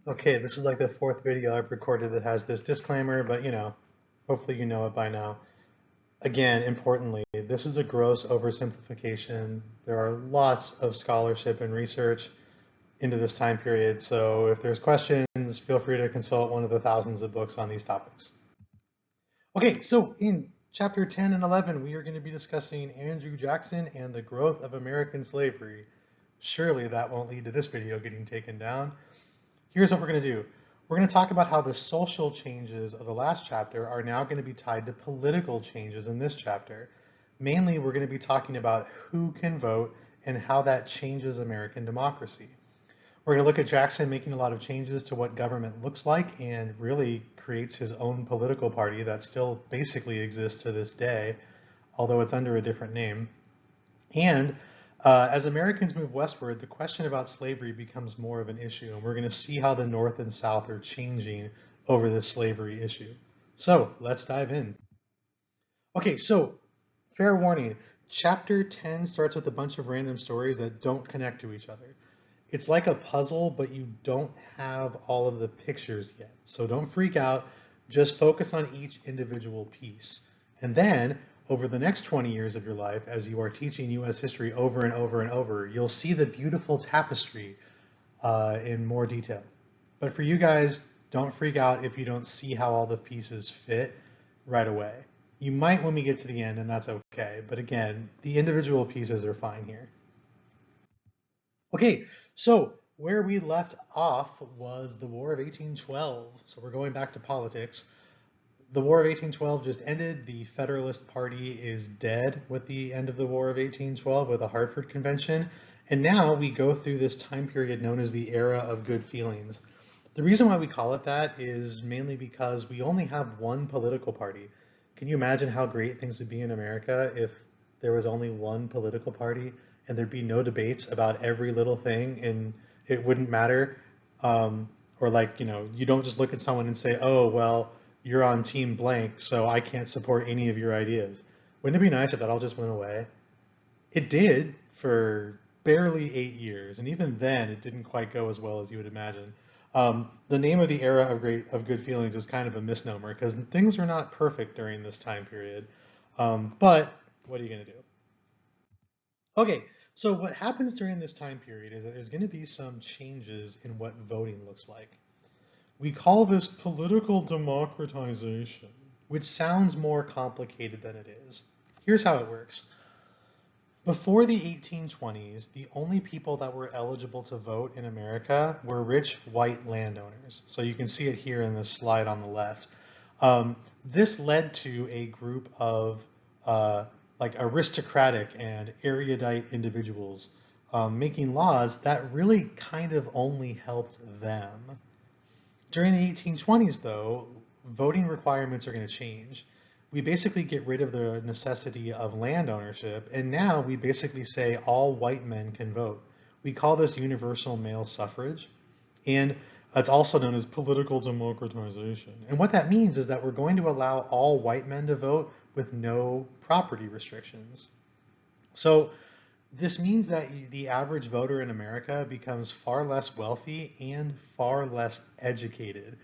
Okay, this is like the fourth video I've recorded that has this disclaimer, but hopefully you know it by now. Again, importantly, this is a gross oversimplification. There are lots of scholarship and research into this time period, so if there's questions, feel free to consult one of the thousands of books on these topics. Okay, so in chapter 10 and 11, we are going to be discussing Andrew Jackson and the growth of American slavery. Surely that won't lead to this video getting taken down. Here's what we're going to do. We're going to talk about how the social changes of the last chapter are now going to be tied to political changes in this chapter. Mainly, we're going to be talking about who can vote and how that changes American democracy. We're going to look at Jackson making a lot of changes to what government looks like and really creates his own political party that still basically exists to this day, although it's under a different name. And as Americans move westward, the question about slavery becomes more of an issue, and we're going to see how the North and South are changing over this slavery issue. So let's dive in. Okay, so fair warning, chapter 10 starts with a bunch of random stories that don't connect to each other. It's like a puzzle, but you don't have all of the pictures yet. So don't freak out, just focus on each individual piece. And then over the next 20 years of your life, as you are teaching US history over and over and over, you'll see the beautiful tapestry in more detail. But for you guys, don't freak out if you don't see how all the pieces fit right away. You might when we get to the end, and that's okay. But again, the individual pieces are fine here. Okay, so where we left off was the War of 1812. So we're going back to politics. The War of 1812 just ended. The Federalist Party is dead with the end of the War of 1812 with the Hartford Convention. And now we go through this time period known as the era of good feelings. The reason why we call it that is mainly because we only have one political party. Can you imagine how great things would be in America if there was only one political party and there'd be no debates about every little thing and it wouldn't matter? Or like, you don't just look at someone and say, oh, well, you're on team blank, so I can't support any of your ideas. Wouldn't it be nice if that all just went away? It did for barely 8 years, and even then it didn't quite go as well as you would imagine. The name of the era of good feelings is kind of a misnomer because things are not perfect during this time period. But what are you going to do? Okay, so what happens during this time period is that there's going to be some changes in what voting looks like. We call this political democratization, which sounds more complicated than it is. Here's how it works. Before the 1820s, the only people that were eligible to vote in America were rich white landowners. So you can see it here in this slide on the left. This led to a group of like aristocratic and erudite individuals making laws that really kind of only helped them. During the 1820s, though, voting requirements are going to change. We basically get rid of the necessity of land ownership, and now we basically say all white men can vote. We call this universal male suffrage, and it's also known as political democratization. And what that means is that we're going to allow all white men to vote with no property restrictions. So this means that the average voter in America becomes far less wealthy and far less educated,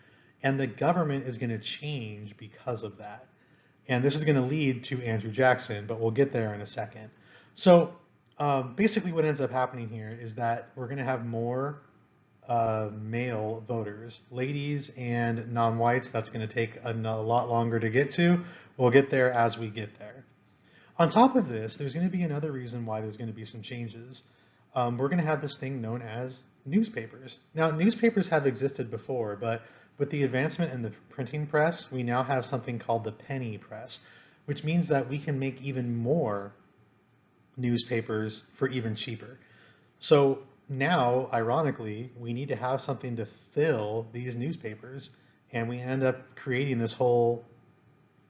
and the government is going to change because of that. And this is going to lead to Andrew Jackson, but we'll get there in a second. So basically what ends up happening here is that we're going to have more male voters, ladies and non-whites. That's going to take a lot longer to get to. We'll get there as we get there. On top of this, there's going to be another reason why there's going to be some changes. We're going to have this thing known as newspapers. Now, newspapers have existed before, but with the advancement in the printing press, we now have something called the penny press, which means that we can make even more newspapers for even cheaper. So now, ironically, we need to have something to fill these newspapers, and we end up creating this whole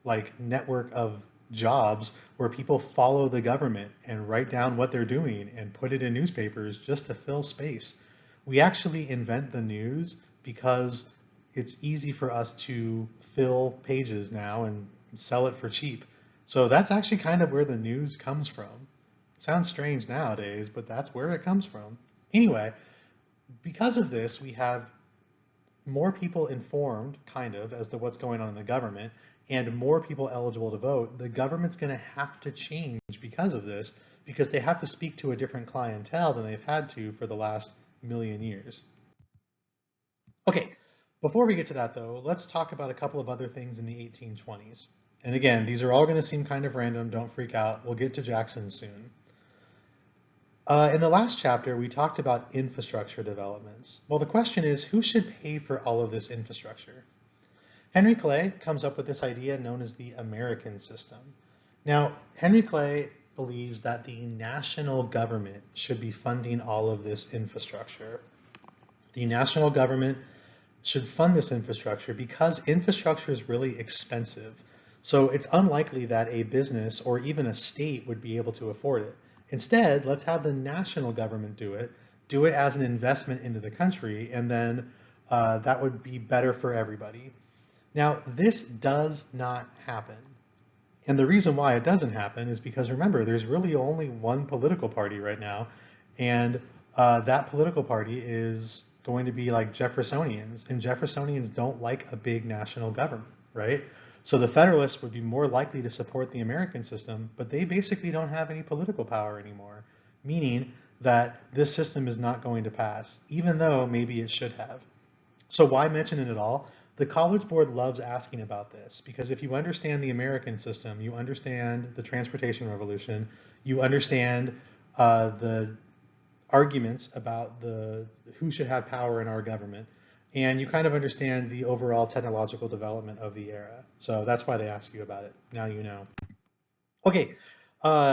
like network of jobs where people follow the government and write down what they're doing and put it in newspapers just to fill space. We actually invent the news because it's easy for us to fill pages now and sell it for cheap. So that's actually kind of where the news comes from. Sounds strange nowadays, but that's where it comes from. Anyway, because of this, we have more people informed, kind of, as to what's going on in the government, and more people eligible to vote, the government's going to have to change because of this, because they have to speak to a different clientele than they've had to for the last million years. Okay, before we get to that though, let's talk about a couple of other things in the 1820s. And again, these are all going to seem kind of random, don't freak out. We'll get to Jackson soon. In the last chapter, we talked about infrastructure developments. Well, the question is, who should pay for all of this infrastructure? Henry Clay comes up with this idea known as the American system. Now, Henry Clay believes that the national government should be funding all of this infrastructure. The national government should fund this infrastructure because infrastructure is really expensive. So it's unlikely that a business or even a state would be able to afford it. Instead, let's have the national government do it as an investment into the country, and then that would be better for everybody. Now, this does not happen. And the reason why it doesn't happen is because, remember, there's really only one political party right now, and that political party is going to be like Jeffersonians, and Jeffersonians don't like a big national government, right? So the Federalists would be more likely to support the American system, but they basically don't have any political power anymore, meaning that this system is not going to pass, even though maybe it should have. So why mention it at all? The College Board loves asking about this because if you understand the American system, you understand the transportation revolution, you understand the arguments about who should have power in our government, and you kind of understand the overall technological development of the era. So that's why they ask you about it. Now you know. Okay,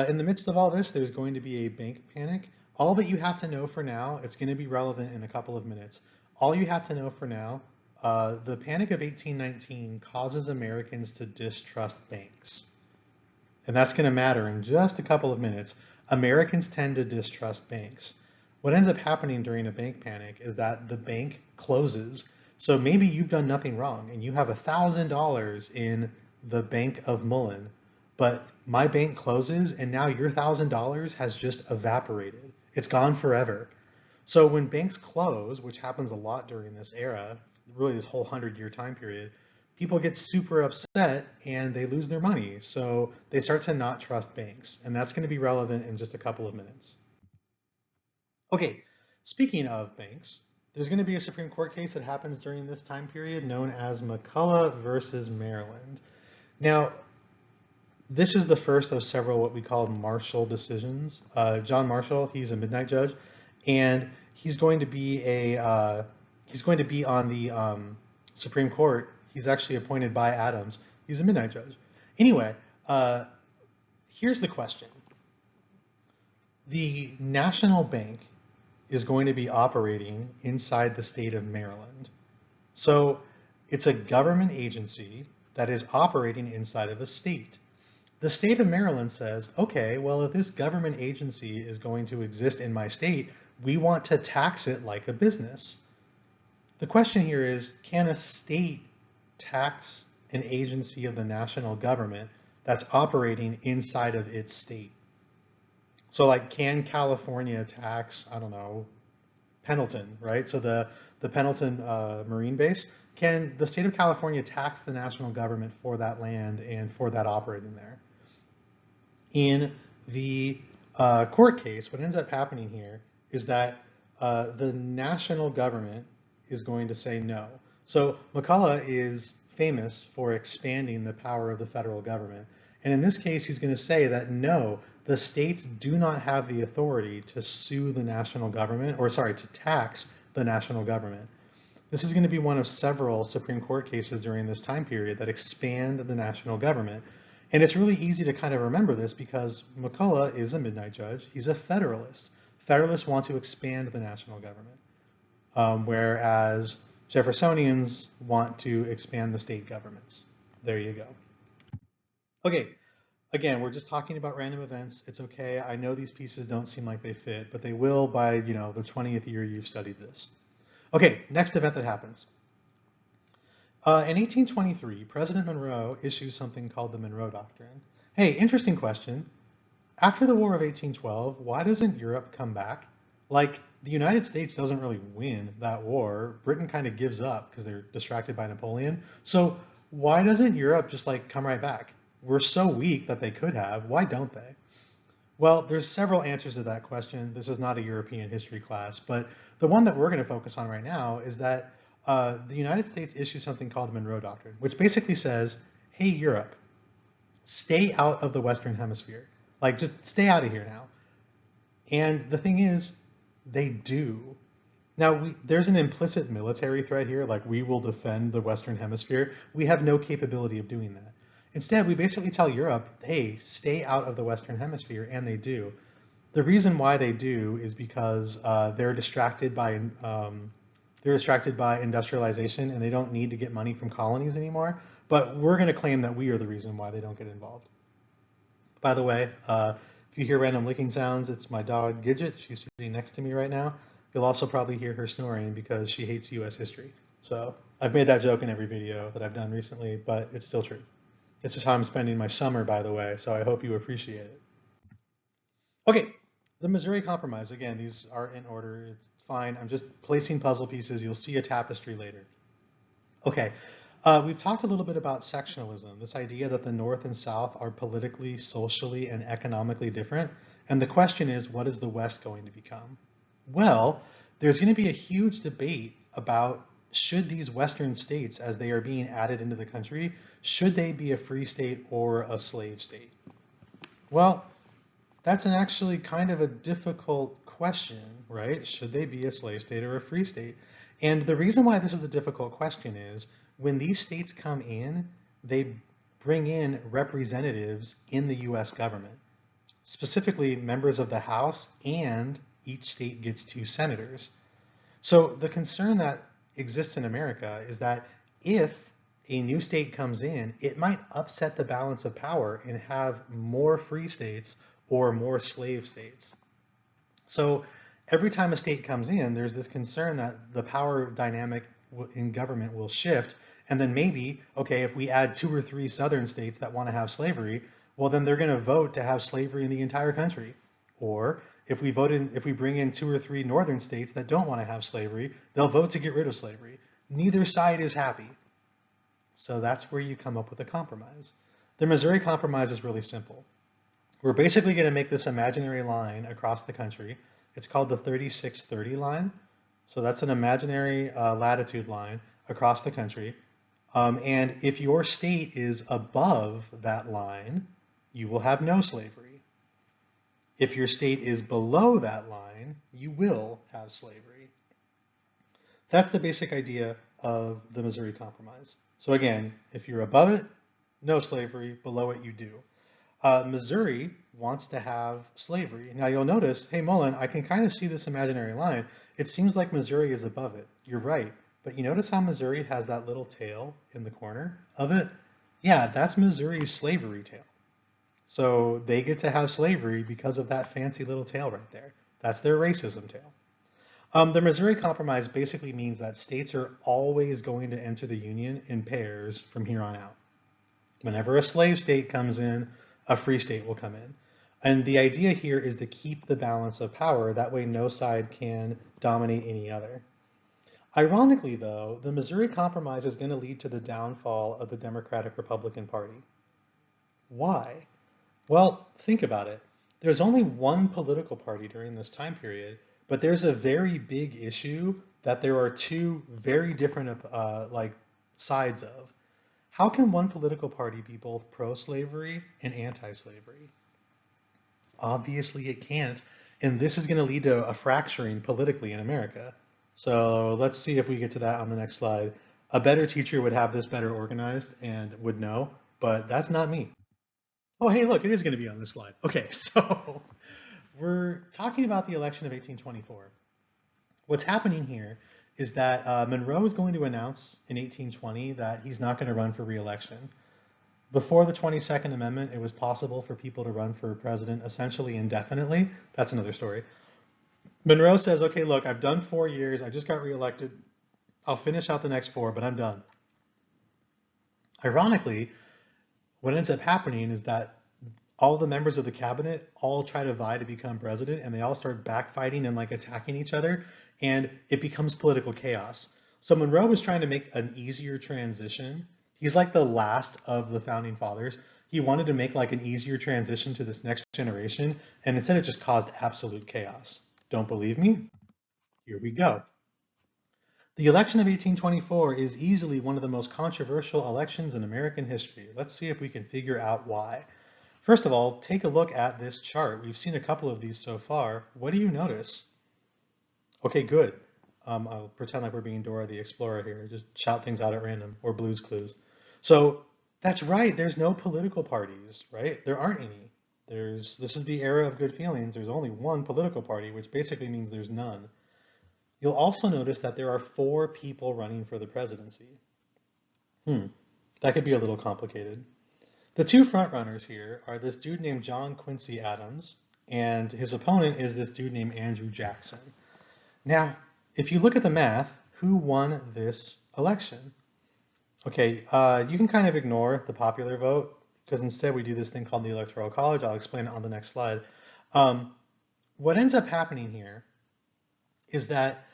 in the midst of all this, there's going to be a bank panic. All that you have to know for now, it's going to be relevant in a couple of minutes. All you have to know for now, the Panic of 1819 causes Americans to distrust banks. And that's going to matter in just a couple of minutes. Americans tend to distrust banks. What ends up happening during a bank panic is that the bank closes. So maybe you've done nothing wrong and you have $1,000 in the Bank of Mullen, but my bank closes and now your $1,000 has just evaporated. It's gone forever. So when banks close, which happens a lot during this era, really this whole 100-year time period, people get super upset and they lose their money. So they start to not trust banks, and that's going to be relevant in just a couple of minutes. Okay, speaking of banks, there's going to be a Supreme Court case that happens during this time period known as McCulloch versus Maryland. Now, this is the first of several what we call Marshall decisions. John Marshall, he's a midnight judge, and he's going to be on the Supreme Court. He's actually appointed by Adams. He's a midnight judge. Anyway, here's the question. The National Bank is going to be operating inside the state of Maryland. So it's a government agency that is operating inside of a state. The state of Maryland says, okay, well, if this government agency is going to exist in my state, we want to tax it like a business. The question here is, can a state tax an agency of the national government that's operating inside of its state? So like, can California tax, I don't know, Pendleton, right? So the Pendleton Marine Base, can the state of California tax the national government for that land and for that operating there? In the court case, what ends up happening here is that the national government is going to say no. So McCulloch is famous for expanding the power of the federal government. And in this case, he's going to say that no, the states do not have the authority to sue the national government, or sorry, to tax the national government. This is going to be one of several Supreme Court cases during this time period that expand the national government. And it's really easy to kind of remember this because McCulloch is a midnight judge. He's a Federalist. Federalists want to expand the national government, whereas Jeffersonians want to expand the state governments. There you go. Okay, again, we're just talking about random events. It's okay. I know these pieces don't seem like they fit, but they will by, the 20th year you've studied this. Okay, next event that happens. In 1823, President Monroe issues something called the Monroe Doctrine. Hey, interesting question. After the War of 1812, why doesn't Europe come back? Like, the United States doesn't really win that war. Britain kind of gives up because they're distracted by Napoleon. So why doesn't Europe just like come right back? We're so weak that they could have. Why don't they? Well, there's several answers to that question. This is not a European history class, but the one that we're going to focus on right now is that the United States issues something called the Monroe Doctrine, which basically says, hey, Europe, stay out of the Western Hemisphere. Like, just stay out of here now. And the thing is, they do. Now, there's an implicit military threat here, like we will defend the Western Hemisphere. We have no capability of doing that. Instead, we basically tell Europe, hey, stay out of the Western Hemisphere, and they do. The reason why they do is because they're distracted by industrialization, and they don't need to get money from colonies anymore. But we're going to claim that we are the reason why they don't get involved. By the way, if you hear random licking sounds, it's my dog Gidget. She's sitting next to me right now. You'll also probably hear her snoring because she hates US history. So I've made that joke in every video that I've done recently, but it's still true. This is how I'm spending my summer, by the way, so I hope you appreciate it. Okay, the Missouri Compromise. Again, these are in order. It's fine. I'm just placing puzzle pieces. You'll see a tapestry later. Okay, we've talked a little bit about sectionalism, this idea that the North and South are politically, socially, and economically different. And the question is, what is the West going to become? Well, there's going to be a huge debate about should these Western states, as they are being added into the country, should they be a free state or a slave state? Well, that's actually kind of a difficult question, right? Should they be a slave state or a free state? And the reason why this is a difficult question is when these states come in, they bring in representatives in the US government, specifically members of the House, and each state gets 2 senators. So the concern that exists in America is that if a new state comes in, it might upset the balance of power and have more free states or more slave states. So every time a state comes in, there's this concern that the power dynamic in government will shift. And then maybe, okay, if we add 2 or 3 southern states that want to have slavery, well, then they're going to vote to have slavery in the entire country. Or if we bring in 2 or 3 northern states that don't want to have slavery, they'll vote to get rid of slavery. Neither side is happy. So that's where you come up with a compromise. The Missouri Compromise is really simple. We're basically going to make this imaginary line across the country. It's called the 3630 line. So that's an imaginary latitude line across the country. And if your state is above that line, you will have no slavery. If your state is below that line, you will have slavery. That's the basic idea of the Missouri Compromise. So again, if you're above it, no slavery. Below it, you do. Missouri wants to have slavery. Now you'll notice, hey Mullen, I can kind of see this imaginary line. It seems like Missouri is above it. You're right. But you notice how Missouri has that little tail in the corner of it? Yeah, that's Missouri's slavery tail. So they get to have slavery because of that fancy little tail right there. That's their racism tail. The Missouri Compromise basically means that states are always going to enter the Union in pairs from here on out. Whenever a slave state comes in, a free state will come in. And the idea here is to keep the balance of power. That way no side can dominate any other. Ironically, though, the Missouri Compromise is going to lead to the downfall of the Democratic-Republican Party. Why? Well, think about it. There's only one political party during this time period, but there's a very big issue that there are 2 very different sides of. How can one political party be both pro-slavery and anti-slavery? Obviously it can't, and this is going to lead to a fracturing politically in America. So let's see if we get to that on the next slide. A better teacher would have this better organized and would know, but that's not me. Oh, hey, look, it is going to be on this slide. Okay, so we're talking about the election of 1824. What's happening here is that Monroe is going to announce in 1820 that he's not going to run for re-election. Before the 22nd Amendment, it was possible for people to run for president essentially indefinitely. That's another story. Monroe says, okay, look, I've done 4 years. I just got re-elected. I'll finish out the next 4, but I'm done. Ironically, what ends up happening is that all the members of the cabinet all try to vie to become president, and they all start backfighting and like attacking each other, and it becomes political chaos. So Monroe was trying to make an easier transition. He's like the last of the founding fathers. He wanted to make like an easier transition to this next generation, and instead it just caused absolute chaos. Don't believe me? Here we go. The election of 1824 is easily one of the most controversial elections in American history. Let's see if we can figure out why. First of all, take a look at this chart. We've seen a couple of these so far. What do you notice? Okay, good. I'll pretend like we're being Dora the Explorer here. Just shout things out at random, or Blue's Clues. So that's right. There's no political parties, right? There aren't any. This is the era of good feelings. There's only one political party, which basically means there's none. You'll also notice that there are 4 people running for the presidency. That could be a little complicated. The 2 frontrunners here are this dude named John Quincy Adams, and his opponent is this dude named Andrew Jackson. Now, if you look at the math, who won this election? Okay, you can kind of ignore the popular vote, because instead we do this thing called the Electoral College. I'll explain it on the next slide. What ends up happening here is that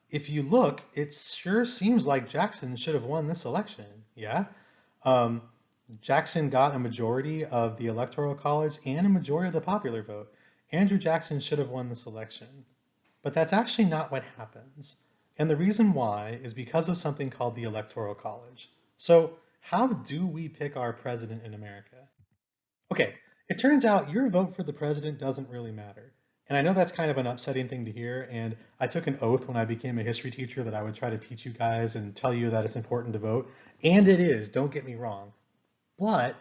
if you look, it sure seems like Jackson should have won this election, yeah? Jackson got a majority of the Electoral College and a majority of the popular vote. Andrew Jackson should have won this election. But that's actually not what happens. And the reason why is because of something called the Electoral College. So how do we pick our president in America? Okay, it turns out your vote for the president doesn't really matter. And I know that's kind of an upsetting thing to hear, and I took an oath when I became a history teacher that I would try to teach you guys and tell you that it's important to vote. And it is, don't get me wrong. But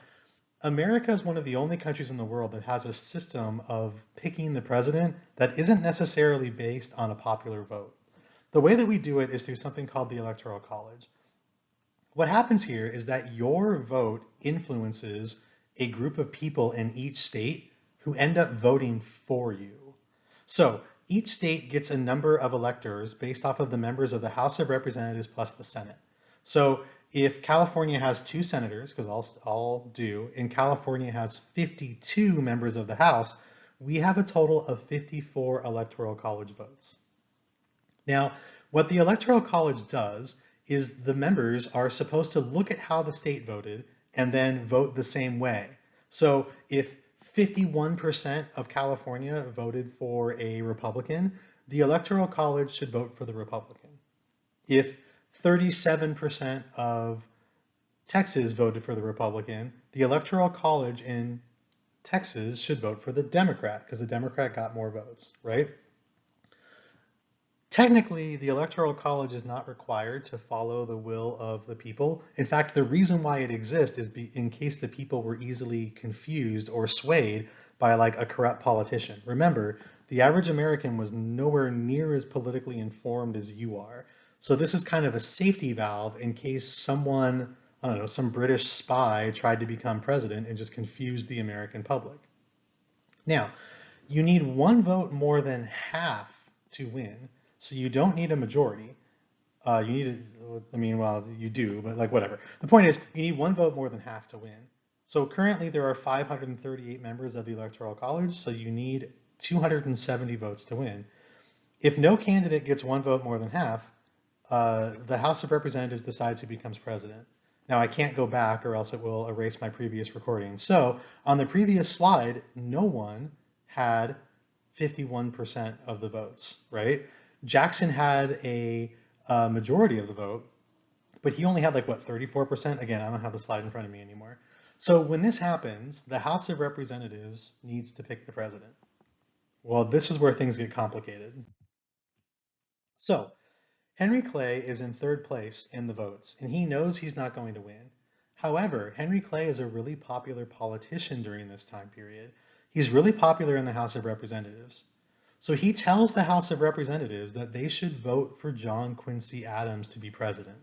America is one of the only countries in the world that has a system of picking the president that isn't necessarily based on a popular vote. The way that we do it is through something called the Electoral College. What happens here is that your vote influences a group of people in each state who end up voting for you. So each state gets a number of electors based off of the members of the House of Representatives plus the Senate. So if California has 2 senators, because all do, and California has 52 members of the House, we have a total of 54 Electoral College votes. Now, what the Electoral College does is the members are supposed to look at how the state voted and then vote the same way. So if 51% of California voted for a Republican, the Electoral College should vote for the Republican. If 37% of Texas voted for the Republican, the Electoral College in Texas should vote for the Democrat because the Democrat got more votes, right? Technically, the Electoral College is not required to follow the will of the people. In fact, the reason why it exists is in case the people were easily confused or swayed by like a corrupt politician. Remember, the average American was nowhere near as politically informed as you are. So this is kind of a safety valve in case someone, I don't know, some British spy tried to become president and just confused the American public. Now, you need 1 vote more than half to win. So you don't need a majority. You need, well, you do, but like whatever. The point is, you need 1 vote more than half to win. So currently there are 538 members of the Electoral College, so you need 270 votes to win. If no candidate gets 1 vote more than half, the House of Representatives decides who becomes president. Now I can't go back or else it will erase my previous recording. So on the previous slide, no one had 51% of the votes, right? Jackson had a majority of the vote, but he only had like, what, 34%? Again, I don't have the slide in front of me anymore. So when this happens, the House of Representatives needs to pick the president. Well, this is where things get complicated. So Henry Clay is in 3rd place in the votes, and he knows he's not going to win. However, Henry Clay is a really popular politician during this time period. He's really popular in the House of Representatives. So he tells the House of Representatives that they should vote for John Quincy Adams to be president.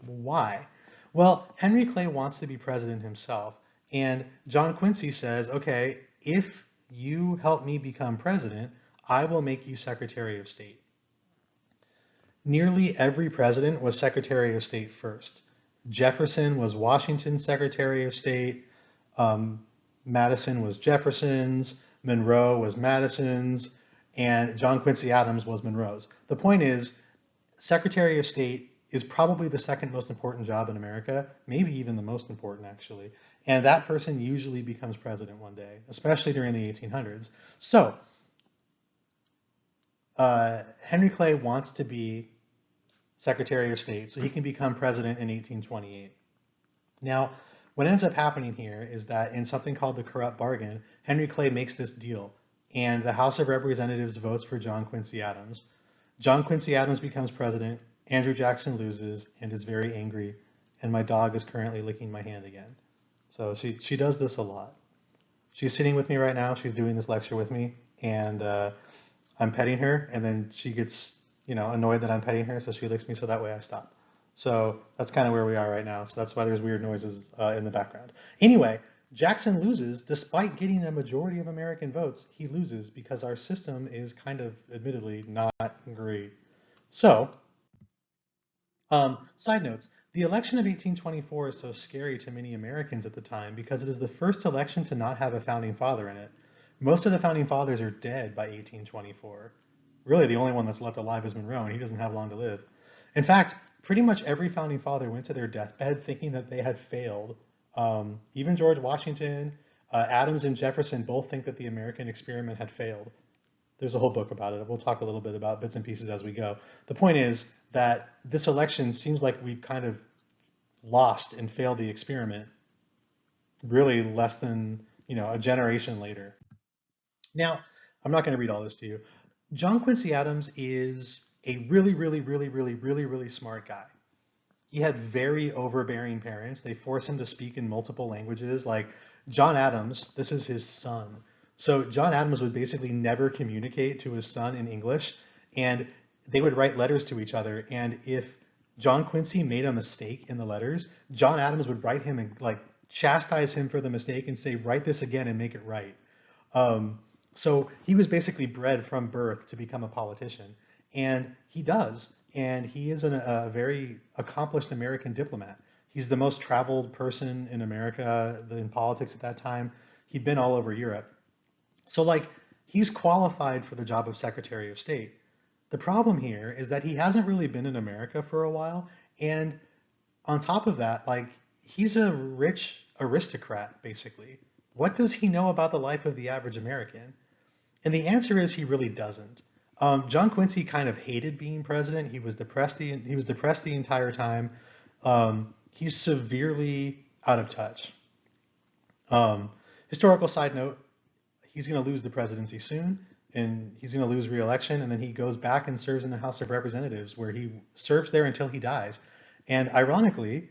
Why? Well, Henry Clay wants to be president himself, and John Quincy says, okay, if you help me become president, I will make you Secretary of State. Nearly every president was Secretary of State first. Jefferson was Washington's Secretary of State. Madison was Jefferson's, Monroe was Madison's, and John Quincy Adams was Monroe's. The point is, Secretary of State is probably the second most important job in America, maybe even the most important actually. And that person usually becomes president one day, especially during the 1800s. So Henry Clay wants to be Secretary of State so he can become president in 1828. Now, what ends up happening here is that in something called the corrupt bargain, Henry Clay makes this deal, and the House of Representatives votes for John Quincy Adams. John Quincy Adams becomes president, Andrew Jackson loses and is very angry, and my dog is currently licking my hand again. So she does this a lot. She's sitting with me right now, she's doing this lecture with me, and I'm petting her, and then she gets, annoyed that I'm petting her, so she licks me so that way I stop. So that's kind of where we are right now. So that's why there's weird noises in the background. Anyway, Jackson loses despite getting a majority of American votes. He loses because our system is kind of, admittedly, not great. So, side notes. The election of 1824 is so scary to many Americans at the time because it is the first election to not have a founding father in it. Most of the founding fathers are dead by 1824. Really, the only one that's left alive is Monroe, and he doesn't have long to live. In fact, pretty much every founding father went to their deathbed thinking that they had failed. Even George Washington, Adams, and Jefferson both think that the American experiment had failed. There's a whole book about it. We'll talk a little bit about bits and pieces as we go. The point is that this election seems like we've kind of lost and failed the experiment really less than, a generation later. Now, I'm not going to read all this to you. John Quincy Adams is a really, really, really, really, really, really smart guy. He had very overbearing parents. They forced him to speak in multiple languages. Like John Adams, this is his son. So John Adams would basically never communicate to his son in English, and they would write letters to each other. And if John Quincy made a mistake in the letters, John Adams would write him and chastise him for the mistake and say, write this again and make it right. So he was basically bred from birth to become a politician, and he does. And he is a very accomplished American diplomat. He's the most traveled person in America in politics at that time. He'd been all over Europe. So he's qualified for the job of Secretary of State. The problem here is that he hasn't really been in America for a while. And on top of that, he's a rich aristocrat, basically. What does he know about the life of the average American? And the answer is he really doesn't. John Quincy kind of hated being president. He was depressed the entire time. He's severely out of touch. Historical side note, he's going to lose the presidency soon, and he's going to lose re-election, and then he goes back and serves in the House of Representatives, where he serves there until he dies. And ironically,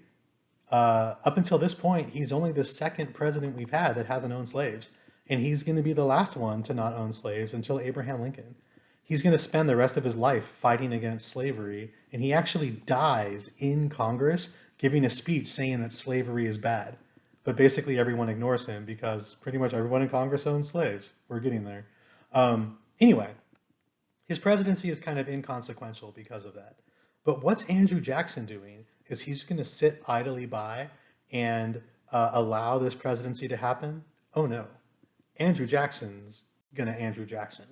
up until this point, he's only the second president we've had that hasn't owned slaves. And he's going to be the last one to not own slaves until Abraham Lincoln. He's going to spend the rest of his life fighting against slavery, and he actually dies in Congress giving a speech saying that slavery is bad. But basically everyone ignores him because pretty much everyone in Congress owns slaves. We're getting there. Anyway, his presidency is kind of inconsequential because of that. But what's Andrew Jackson doing is he's going to sit idly by and allow this presidency to happen? Oh no. Andrew Jackson's gonna Andrew Jackson.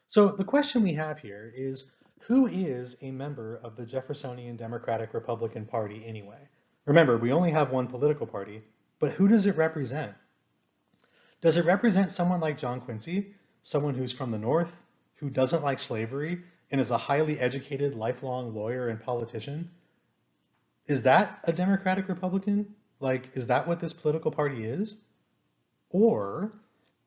So the question we have here is, who is a member of the Jeffersonian Democratic Republican Party anyway? Remember, we only have one political party, but who does it represent? Does it represent someone like John Quincy, someone who's from the North, who doesn't like slavery, and is a highly educated, lifelong lawyer and politician? Is that a Democratic Republican? Is that what this political party is? Or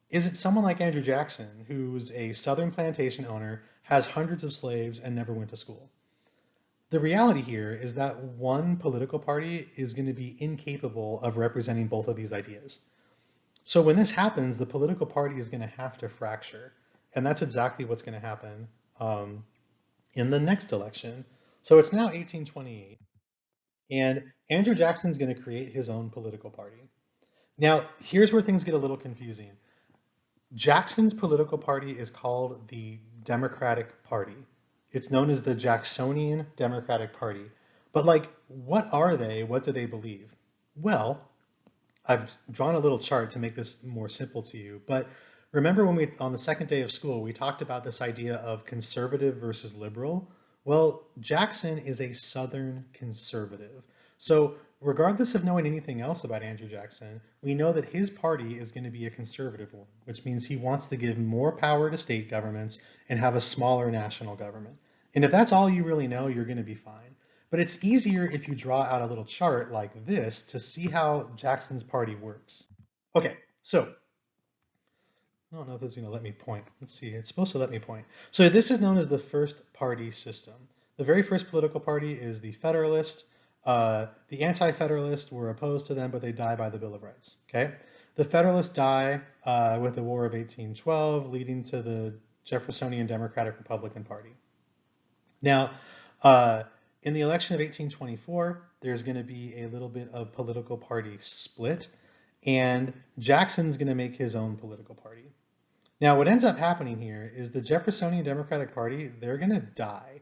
is it someone like Andrew Jackson, who's a Southern plantation owner, has hundreds of slaves, and never went to school? The reality here is that one political party is going to be incapable of representing both of these ideas. So when this happens, the political party is going to have to fracture. And that's exactly what's going to happen in the next election. So it's now 1828. And Andrew Jackson's going to create his own political party. Now, here's where things get a little confusing. Jackson's political party is called the Democratic Party. It's known as the Jacksonian Democratic Party. But what are they? What do they believe? Well, I've drawn a little chart to make this more simple to you, but remember when on the second day of school, we talked about this idea of conservative versus liberal? Well, Jackson is a Southern conservative. So regardless of knowing anything else about Andrew Jackson, we know that his party is going to be a conservative one, which means he wants to give more power to state governments and have a smaller national government. And if that's all you really know, you're going to be fine. But it's easier if you draw out a little chart like this to see how Jackson's party works. Okay, so I don't know if this is going to let me point. Let's see, it's supposed to let me point. So this is known as the first party system. The very first political party is the Federalist. The anti-Federalists were opposed to them, but they die by the Bill of Rights. Okay, the Federalists die with the War of 1812, leading to the Jeffersonian Democratic Republican Party. Now, in the election of 1824, there's going to be a little bit of political party split, and Jackson's going to make his own political party. Now, what ends up happening here is the Jeffersonian Democratic Party, they're going to die.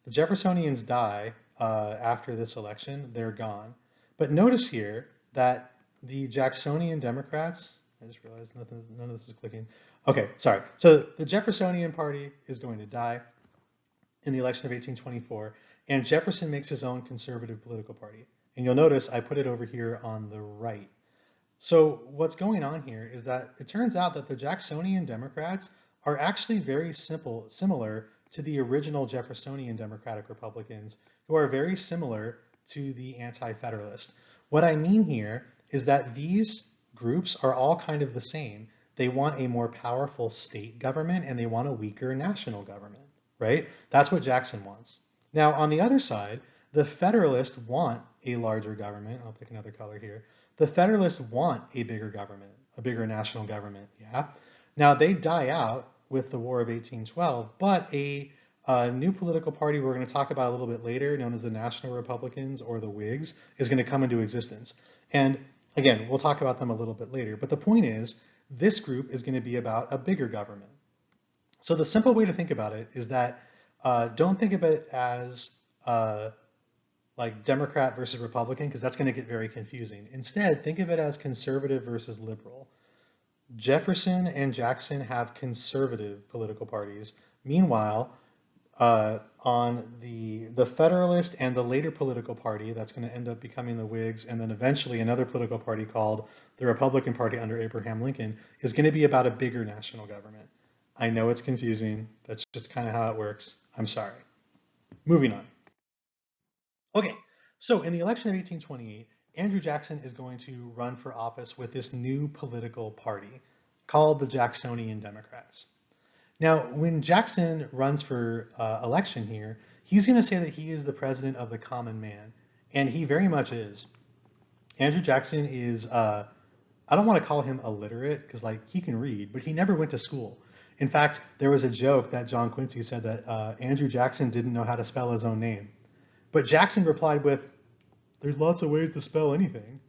The Jeffersonians die after this election, they're gone. But notice here that the Jacksonian Democrats, I just realized none of this is clicking. Okay, sorry. So the Jeffersonian Party is going to die in the election of 1824, and Jefferson makes his own conservative political party. And you'll notice I put it over here on the right. So what's going on here is that it turns out that the Jacksonian Democrats are actually very similar to the original Jeffersonian Democratic Republicans, who are very similar to the Anti-Federalist. What I mean here is that these groups are all kind of the same. They want a more powerful state government and they want a weaker national government, right? That's what Jackson wants. Now, on the other side, the Federalists want a larger government. I'll pick another color here. The Federalists want a bigger government, a bigger national government, yeah? Now, they die out with the War of 1812, but a new political party we're going to talk about a little bit later, known as the National Republicans or the Whigs, is going to come into existence. And again, we'll talk about them a little bit later, but the point is, this group is going to be about a bigger government. So the simple way to think about it is that don't think of it as like Democrat versus Republican, because that's going to get very confusing. Instead, think of it as conservative versus liberal. Jefferson and Jackson have conservative political parties. Meanwhile, on the Federalist and the later political party, that's going to end up becoming the Whigs, and then eventually another political party called the Republican Party under Abraham Lincoln, is going to be about a bigger national government. I know it's confusing. That's just kind of how it works. I'm sorry. Moving on. Okay, so in the election of 1828, Andrew Jackson is going to run for office with this new political party called the Jacksonian Democrats. Now, when Jackson runs for election here, he's going to say that he is the president of the common man, and he very much is. Andrew Jackson is, I don't want to call him illiterate, because like he can read, but he never went to school. In fact, there was a joke that John Quincy said that Andrew Jackson didn't know how to spell his own name. But Jackson replied with, "There's lots of ways to spell anything."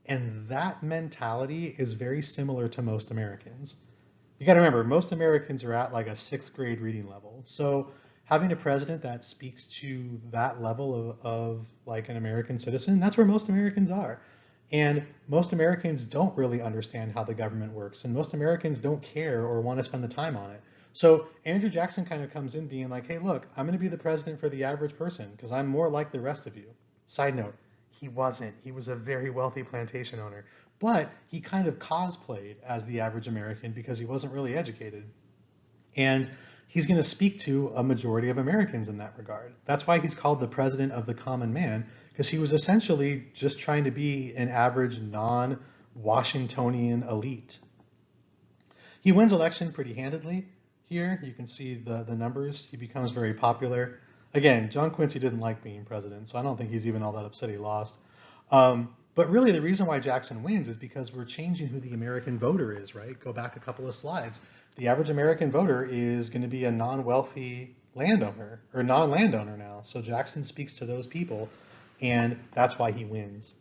And that mentality is very similar to most Americans. You got to remember, most Americans are at like a 6th grade reading level. So having a president that speaks to that level of like an American citizen, that's where most Americans are. And most Americans don't really understand how the government works. And most Americans don't care or want to spend the time on it. So Andrew Jackson kind of comes in being like, hey, look, I'm going to be the president for the average person because I'm more like the rest of you. Side note, he wasn't. He was a very wealthy plantation owner, but he kind of cosplayed as the average American because he wasn't really educated. And he's going to speak to a majority of Americans in that regard. That's why he's called the president of the common man, because he was essentially just trying to be an average non-Washingtonian elite. He wins election pretty handedly. Here you can see the numbers. He becomes very popular. Again, John Quincy didn't like being president, so I don't think he's even all that upset he lost. But really the reason why Jackson wins is because we're changing who the American voter is, right? Go back a couple of slides. The average American voter is going to be a non-wealthy landowner or non-landowner now. So Jackson speaks to those people, and that's why he wins.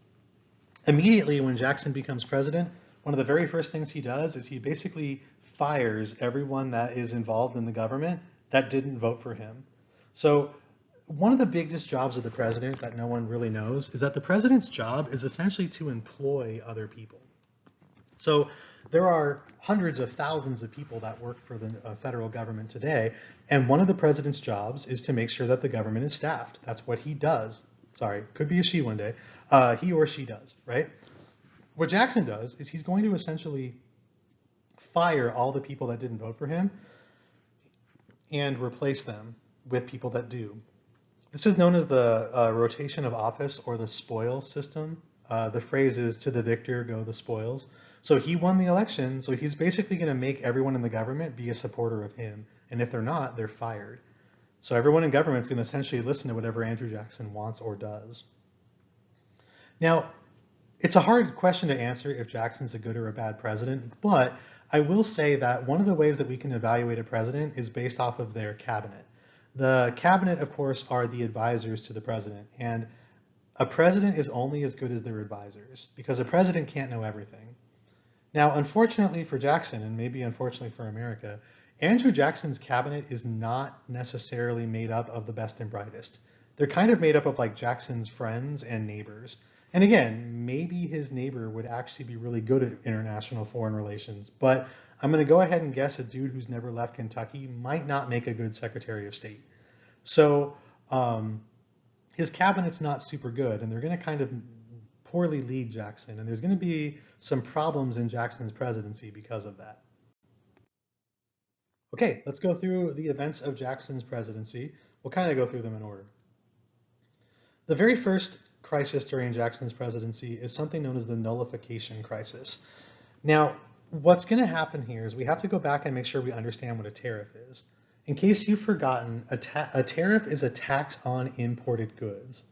Immediately when Jackson becomes president, one of the very first things he does is he basically fires everyone that is involved in the government that didn't vote for him. So one of the biggest jobs of the president that no one really knows is that the president's job is essentially to employ other people. So there are hundreds of thousands of people that work for the federal government today, and one of the president's jobs is to make sure that the government is staffed. That's what he does. Sorry, could be a she one day. He or she does, right? What Jackson does is he's going to essentially fire all the people that didn't vote for him and replace them with people that do. This is known as the rotation of office or the spoils system. The phrase is to the victor go the spoils. So he won the election, so he's basically going to make everyone in the government be a supporter of him. And if they're not, they're fired. So everyone in government is going to essentially listen to whatever Andrew Jackson wants or does. Now, it's a hard question to answer if Jackson's a good or a bad president, but I will say that one of the ways that we can evaluate a president is based off of their cabinet. The cabinet, of course, are the advisors to the president, and a president is only as good as their advisors because a president can't know everything. Now, unfortunately for Jackson, and maybe unfortunately for America, Andrew Jackson's cabinet is not necessarily made up of the best and brightest. They're kind of made up of like Jackson's friends and neighbors. And again, maybe his neighbor would actually be really good at international foreign relations, but I'm going to go ahead and guess a dude who's never left Kentucky might not make a good Secretary of State. So his cabinet's not super good, and they're going to kind of poorly lead Jackson, and there's going to be some problems in Jackson's presidency because of that. Okay, let's go through the events of Jackson's presidency. We'll kind of go through them in order. The very first crisis during Jackson's presidency is something known as the nullification crisis. Now, what's going to happen here is we have to go back and make sure we understand what a tariff is. In case you've forgotten, a tariff is a tax on imported goods.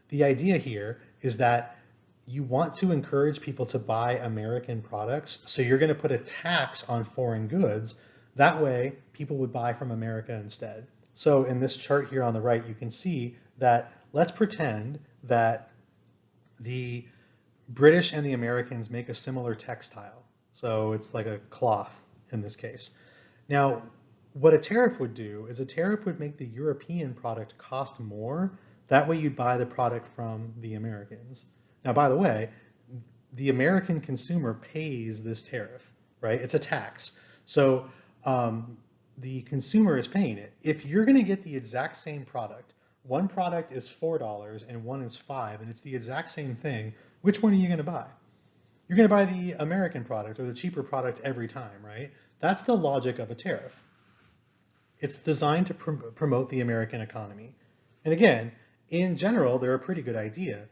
The idea here is that you want to encourage people to buy American products, so you're going to put a tax on foreign goods. That way, people would buy from America instead. So in this chart here on the right, you can see that let's pretend that the British and the Americans make a similar textile. So it's like a cloth in this case. Now, what a tariff would do is a tariff would make the European product cost more. That way you'd buy the product from the Americans. Now, by the way, the American consumer pays this tariff, right? It's a tax. So the consumer is paying it. If you're going to get the exact same product, one product is $4 and one is $5, and it's the exact same thing, which one are you going to buy? You're going to buy the American product or the cheaper product every time, right? That's the logic of a tariff. It's designed to promote the American economy. And again, in general, they're a pretty good idea.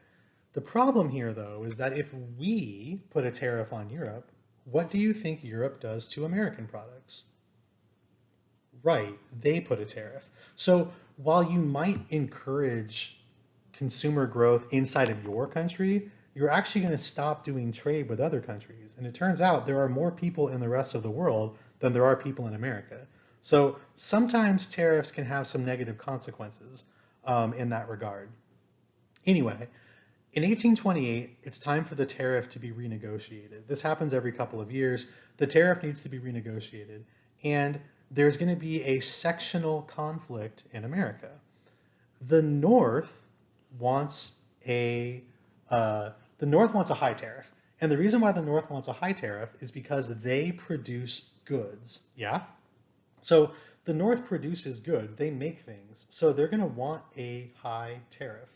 The problem here, though, is that if we put a tariff on Europe, what do you think Europe does to American products? Right, they put a tariff. So while you might encourage consumer growth inside of your country, you're actually going to stop doing trade with other countries. And it turns out there are more people in the rest of the world than there are people in America. So sometimes tariffs can have some negative consequences in that regard. Anyway, in 1828, it's time for the tariff to be renegotiated. This happens every couple of years. The tariff needs to be renegotiated. And there's going to be a sectional conflict in America. The North wants a high tariff. And the reason why the North wants a high tariff is because they produce goods. Yeah? So the North produces goods. They make things. So they're going to want a high tariff.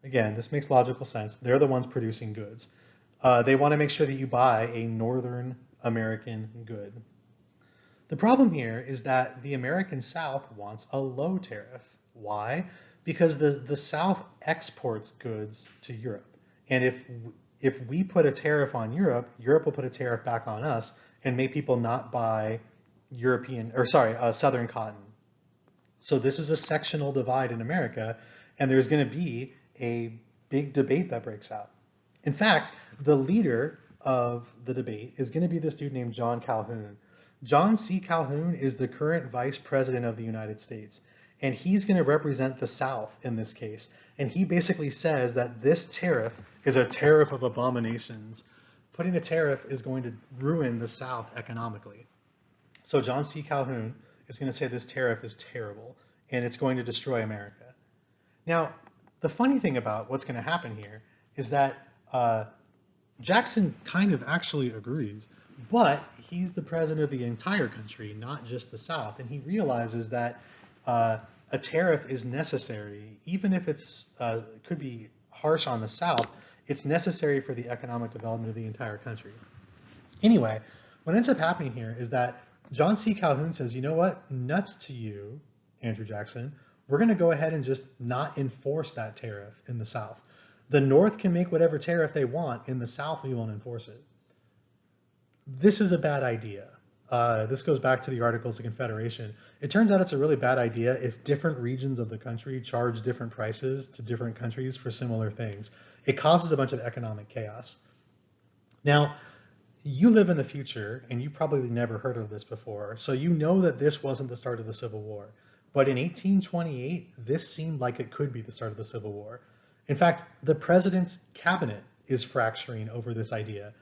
Again, this makes logical sense. They're the ones producing goods. They want to make sure that you buy a Northern American good. The problem here is that the American South wants a low tariff. Why? Because the South exports goods to Europe. And if we put a tariff on Europe, Europe will put a tariff back on us and make people not buy Southern cotton. So this is a sectional divide in America, and there's going to be a big debate that breaks out. In fact, the leader of the debate is going to be this dude named John Calhoun. John C. Calhoun is the current vice president of the United States, and he's going to represent the South in this case. And he basically says that this tariff is a tariff of abominations. Putting a tariff is going to ruin the South economically. So John C. Calhoun is going to say this tariff is terrible, and it's going to destroy America. Now, the funny thing about what's going to happen here is that Jackson kind of actually agrees, but he's the president of the entire country, not just the South, and he realizes that a tariff is necessary, even if it's could be harsh on the South. It's necessary for the economic development of the entire country. Anyway, what ends up happening here is that John C. Calhoun says, you know what, nuts to you, Andrew Jackson. We're going to go ahead and just not enforce that tariff in the South. The North can make whatever tariff they want. In the South, we won't enforce it. This is a bad idea. This goes back to the Articles of Confederation. It turns out it's a really bad idea if different regions of the country charge different prices to different countries for similar things. It causes a bunch of economic chaos. Now, you live in the future, and you've probably never heard of this before, so you know that this wasn't the start of the Civil War. But in 1828, this seemed like it could be the start of the Civil War. In fact, the president's cabinet is fracturing over this idea.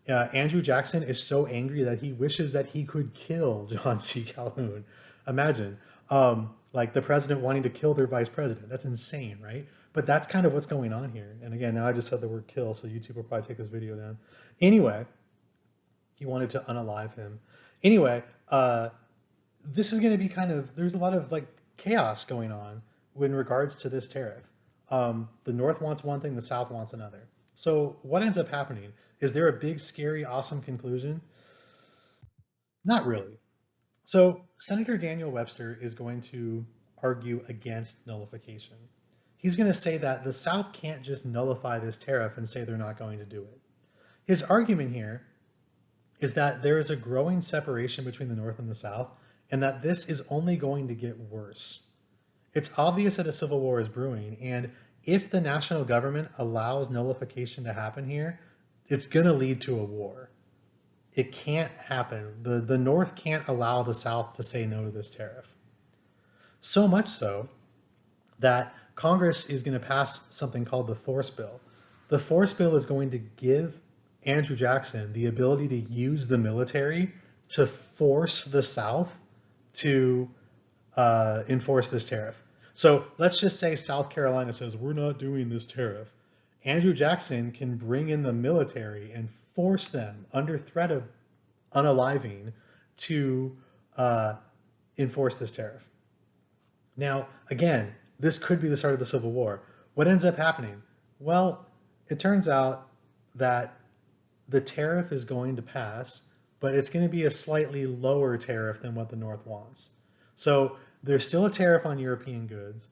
Andrew Jackson is so angry that he wishes that he could kill John C. Calhoun. Imagine, like the president wanting to kill their vice president. That's insane, right? But that's kind of what's going on here. And again, now I just said the word kill, so YouTube will probably take this video down. Anyway, he wanted to unalive him. Anyway, this is going to be kind of, there's a lot of like chaos going on in regards to this tariff. The North wants one thing, the South wants another. So what ends up happening? Is there a big, scary, awesome conclusion? Not really. So Senator Daniel Webster is going to argue against nullification. He's going to say that the South can't just nullify this tariff and say they're not going to do it. His argument here is that there is a growing separation between the North and the South, and that this is only going to get worse. It's obvious that a civil war is brewing, and if the national government allows nullification to happen here, it's going to lead to a war. It can't happen. The North can't allow the South to say no to this tariff. So much so that Congress is going to pass something called the Force Bill. The Force Bill is going to give Andrew Jackson the ability to use the military to force the South to enforce this tariff. So let's just say South Carolina says, we're not doing this tariff. Andrew Jackson can bring in the military and force them under threat of unaliving to enforce this tariff. Now, again, this could be the start of the Civil War. What ends up happening? Well, it turns out that the tariff is going to pass, but it's going to be a slightly lower tariff than what the North wants. So there's still a tariff on European goods,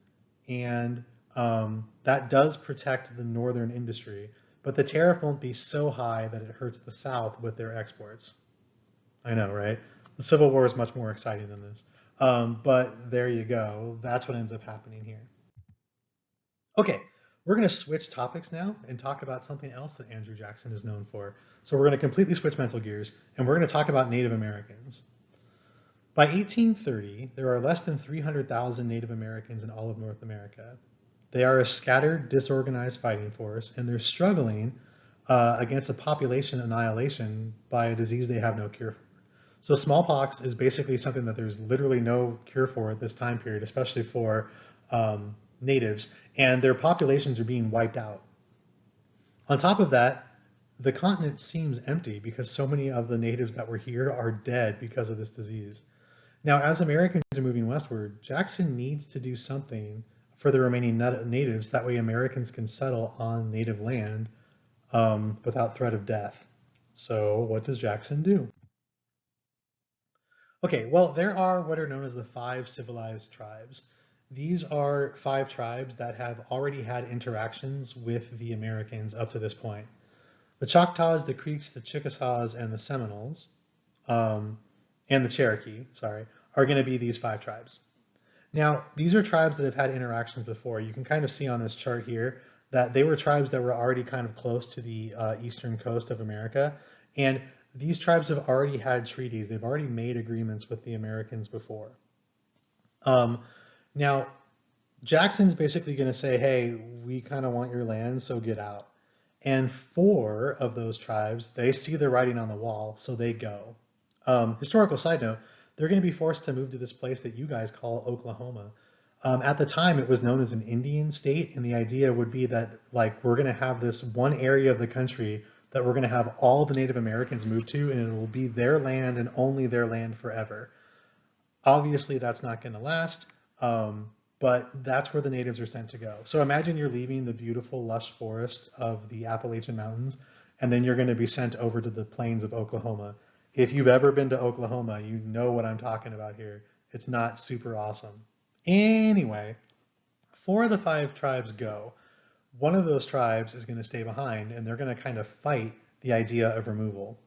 and that does protect the northern industry, but the tariff won't be so high that it hurts the South with their exports. I know, right? The Civil War is much more exciting than this. But there you go. That's what ends up happening here. Okay, we're going to switch topics now and talk about something else that Andrew Jackson is known for. So we're going to completely switch mental gears, and we're going to talk about Native Americans. By 1830, there are less than 300,000 Native Americans in all of North America. They are a scattered, disorganized fighting force, and they're struggling against a population annihilation by a disease they have no cure for. So smallpox is basically something that there's literally no cure for at this time period, especially for natives, and their populations are being wiped out. On top of that, the continent seems empty because so many of the natives that were here are dead because of this disease. Now, as Americans are moving westward, Jackson needs to do something for the remaining natives. That way Americans can settle on native land without threat of death. So what does Jackson do? Okay, well, there are what are known as the 5 civilized tribes. These are 5 tribes that have already had interactions with the Americans up to this point. The Choctaws, the Creeks, the Chickasaws, and the Seminoles, and the Cherokee, sorry, are going to be these 5 tribes. Now, these are tribes that have had interactions before. You can kind of see on this chart here that they were tribes that were already kind of close to the eastern coast of America. And these tribes have already had treaties. They've already made agreements with the Americans before. Now, Jackson's basically going to say, hey, we kind of want your land, so get out. And 4 of those tribes, they see the writing on the wall, so they go. Historical side note, they're going to be forced to move to this place that you guys call Oklahoma. At the time, it was known as an Indian state, and the idea would be that like we're going to have this one area of the country that we're going to have all the Native Americans move to, and it will be their land and only their land forever. Obviously, that's not going to last, but that's where the natives are sent to go. So imagine you're leaving the beautiful, lush forest of the Appalachian Mountains, and then you're going to be sent over to the plains of Oklahoma. If you've ever been to Oklahoma, you know what I'm talking about here. It's not super awesome. Anyway, 4 of the 5 tribes go. One of those tribes is going to stay behind, and they're going to kind of fight the idea of removal.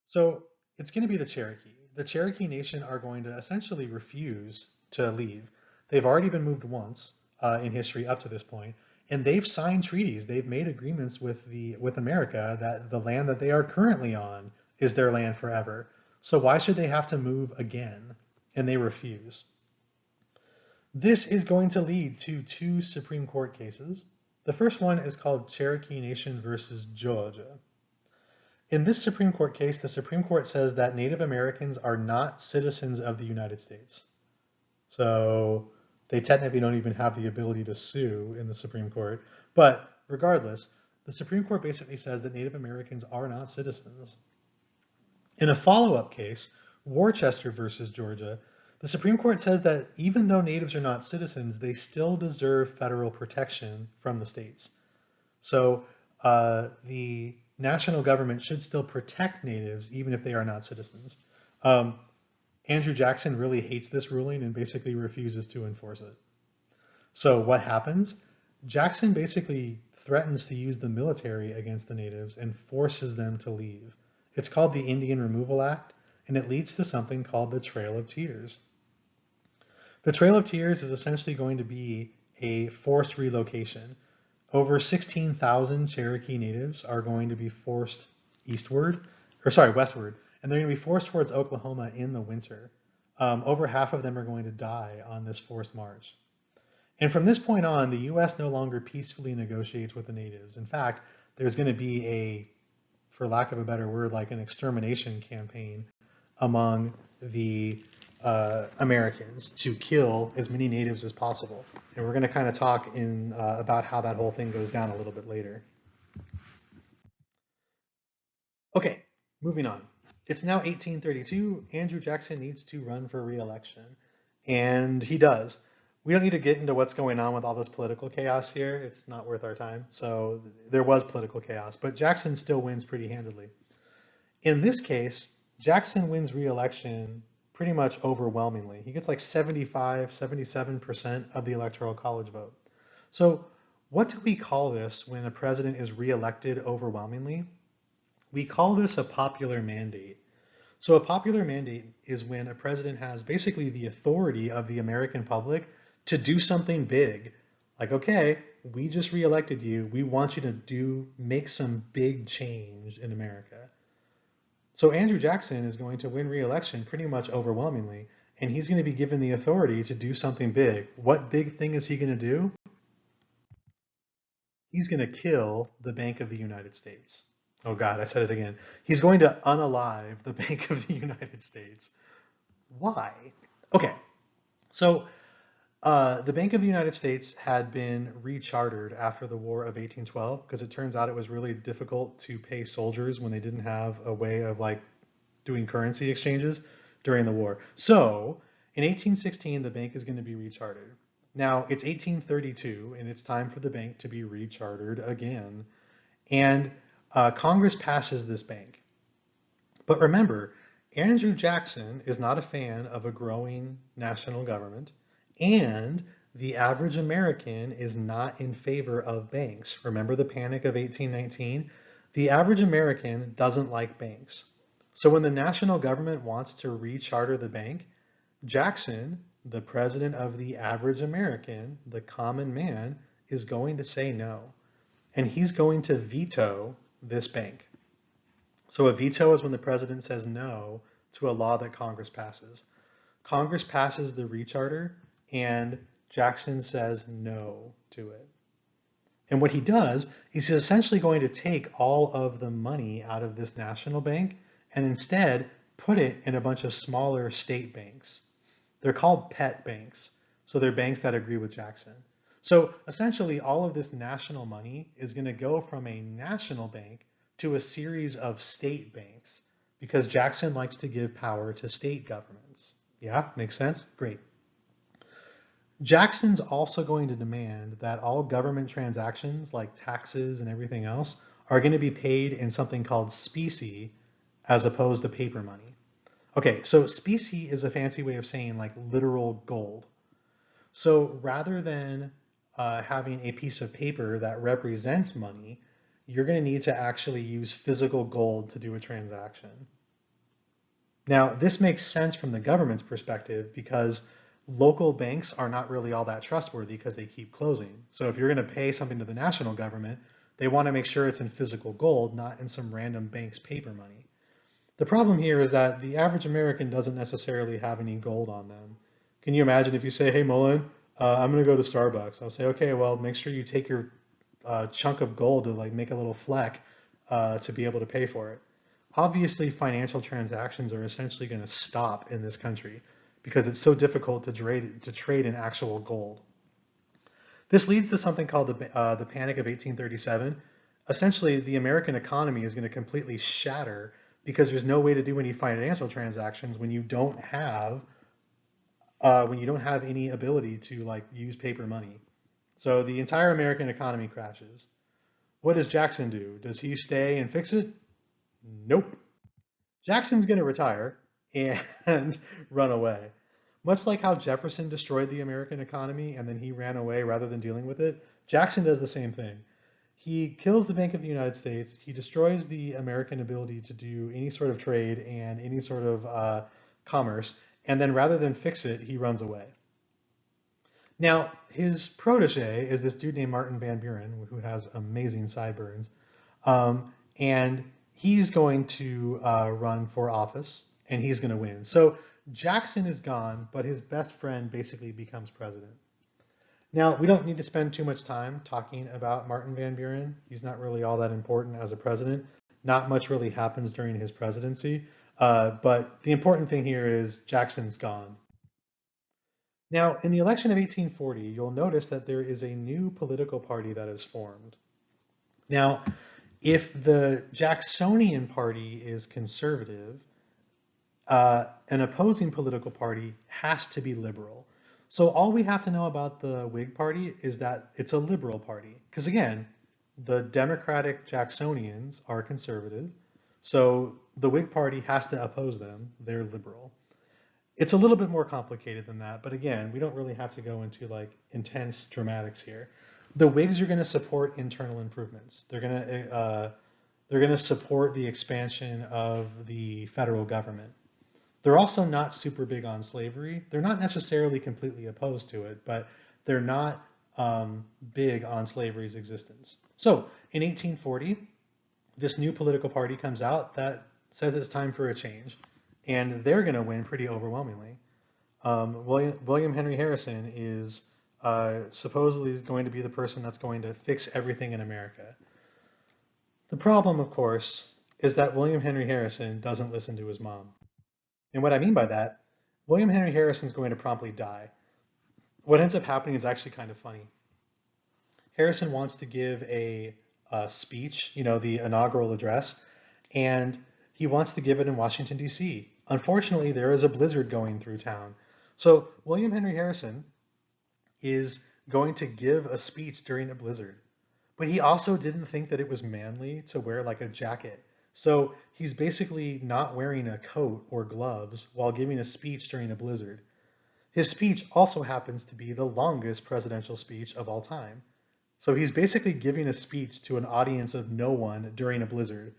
So it's going to be the Cherokee. The Cherokee Nation are going to essentially refuse to leave. They've already been moved once in history up to this point, and they've signed treaties. They've made agreements with America that the land that they are currently on is their land forever. So why should they have to move again? And they refuse. This is going to lead to 2 Supreme Court cases. The first one is called Cherokee Nation versus Georgia. In this Supreme Court case, the Supreme Court says that Native Americans are not citizens of the United States. So they technically don't even have the ability to sue in the Supreme Court. But regardless, the Supreme Court basically says that Native Americans are not citizens. In a follow-up case, Worcester versus Georgia, the Supreme Court says that even though natives are not citizens, they still deserve federal protection from the states. So the national government should still protect natives even if they are not citizens. Andrew Jackson really hates this ruling and basically refuses to enforce it. So what happens? Jackson basically threatens to use the military against the natives and forces them to leave. It's called the Indian Removal Act, and it leads to something called the Trail of Tears. The Trail of Tears is essentially going to be a forced relocation. Over 16,000 Cherokee natives are going to be forced westward, and they're going to be forced towards Oklahoma in the winter. Over half of them are going to die on this forced march. And from this point on, the U.S. no longer peacefully negotiates with the natives. In fact, there's going to be a, for lack of a better word, like an extermination campaign among the Americans to kill as many natives as possible. And we're going to kind of talk about how that whole thing goes down a little bit later. Okay, moving on. It's now 1832. Andrew Jackson needs to run for re-election, and he does. We don't need to get into what's going on with all this political chaos here. It's not worth our time. So there was political chaos, but Jackson still wins pretty handily. In this case, Jackson wins re-election pretty much overwhelmingly. He gets like 75, 77% of the Electoral College vote. So what do we call this when a president is re-elected overwhelmingly? We call this a popular mandate. So a popular mandate is when a president has basically the authority of the American public to do something big. Like, okay, we just re-elected you. We want you to make some big change in America. So Andrew Jackson is going to win re-election pretty much overwhelmingly, and he's going to be given the authority to do something big. What big thing is he going to do? He's going to kill the Bank of the United States. Oh God, I said it again. He's going to unalive the Bank of the United States. Why? Okay, so the Bank of the United States had been rechartered after the War of 1812 because it turns out it was really difficult to pay soldiers when they didn't have a way of like doing currency exchanges during the war. So in 1816, the bank is going to be rechartered. Now it's 1832 and it's time for the bank to be rechartered again. And Congress passes this bank. But remember, Andrew Jackson is not a fan of a growing national government, and the average American is not in favor of banks. Remember the Panic of 1819? The average American doesn't like banks. So when the national government wants to recharter the bank, Jackson, the president of the average American, the common man, is going to say no. And he's going to veto this bank. So a veto is when the president says no to a law that Congress passes. Congress passes the recharter, and Jackson says no to it. And what he does is he's essentially going to take all of the money out of this national bank and instead put it in a bunch of smaller state banks. They're called pet banks. So they're banks that agree with Jackson. So essentially, all of this national money is going to go from a national bank to a series of state banks because Jackson likes to give power to state governments. Yeah, makes sense? Great. Jackson's also going to demand that all government transactions like taxes and everything else are going to be paid in something called specie as opposed to paper money. Okay, so specie is a fancy way of saying like literal gold. So rather than having a piece of paper that represents money, you're going to need to actually use physical gold to do a transaction. Now, this makes sense from the government's perspective because local banks are not really all that trustworthy because they keep closing. So if you're going to pay something to the national government, they want to make sure it's in physical gold, not in some random bank's paper money. The problem here is that the average American doesn't necessarily have any gold on them. Can you imagine if you say, hey, Mullen, I'm going to go to Starbucks. I'll say, okay, well, make sure you take your chunk of gold to like make a little fleck to be able to pay for it. Obviously, financial transactions are essentially going to stop in this country because it's so difficult to trade in actual gold. This leads to something called the Panic of 1837. Essentially, the American economy is going to completely shatter because there's no way to do any financial transactions when you don't have any ability to like use paper money. So the entire American economy crashes. What does Jackson do? Does he stay and fix it? Nope. Jackson's going to retire and run away. Much like how Jefferson destroyed the American economy and then he ran away rather than dealing with it, Jackson does the same thing. He kills the Bank of the United States. He destroys the American ability to do any sort of trade and any sort of commerce. And then rather than fix it, he runs away. Now, his protege is this dude named Martin Van Buren, who has amazing sideburns. And he's going to run for office, and he's going to win. So Jackson is gone, but his best friend basically becomes president. Now, we don't need to spend too much time talking about Martin Van Buren. He's not really all that important as a president. Not much really happens during his presidency. But the important thing here is Jackson's gone. Now, in the election of 1840, you'll notice that there is a new political party that is formed. Now, if the Jacksonian party is conservative, an opposing political party has to be liberal. So all we have to know about the Whig Party is that it's a liberal party. Because again, the Democratic Jacksonians are conservative. So the Whig Party has to oppose them. They're liberal. It's a little bit more complicated than that. But again, we don't really have to go into like intense dramatics here. The Whigs are going to support internal improvements. They're going to support the expansion of the federal government. They're also not super big on slavery. They're not necessarily completely opposed to it, but they're not big on slavery's existence. So in 1840, this new political party comes out that says it's time for a change, and they're going to win pretty overwhelmingly. William Henry Harrison is supposedly going to be the person that's going to fix everything in America. The problem, of course, is that William Henry Harrison doesn't listen to his mom. And what I mean by that, William Henry Harrison is going to promptly die. What ends up happening is actually kind of funny. Harrison wants to give a speech, the inaugural address, and he wants to give it in Washington, D.C. Unfortunately, there is a blizzard going through town. So William Henry Harrison is going to give a speech during a blizzard, but he also didn't think that it was manly to wear like a jacket. So he's basically not wearing a coat or gloves while giving a speech during a blizzard. His speech also happens to be the longest presidential speech of all time. So he's basically giving a speech to an audience of no one during a blizzard.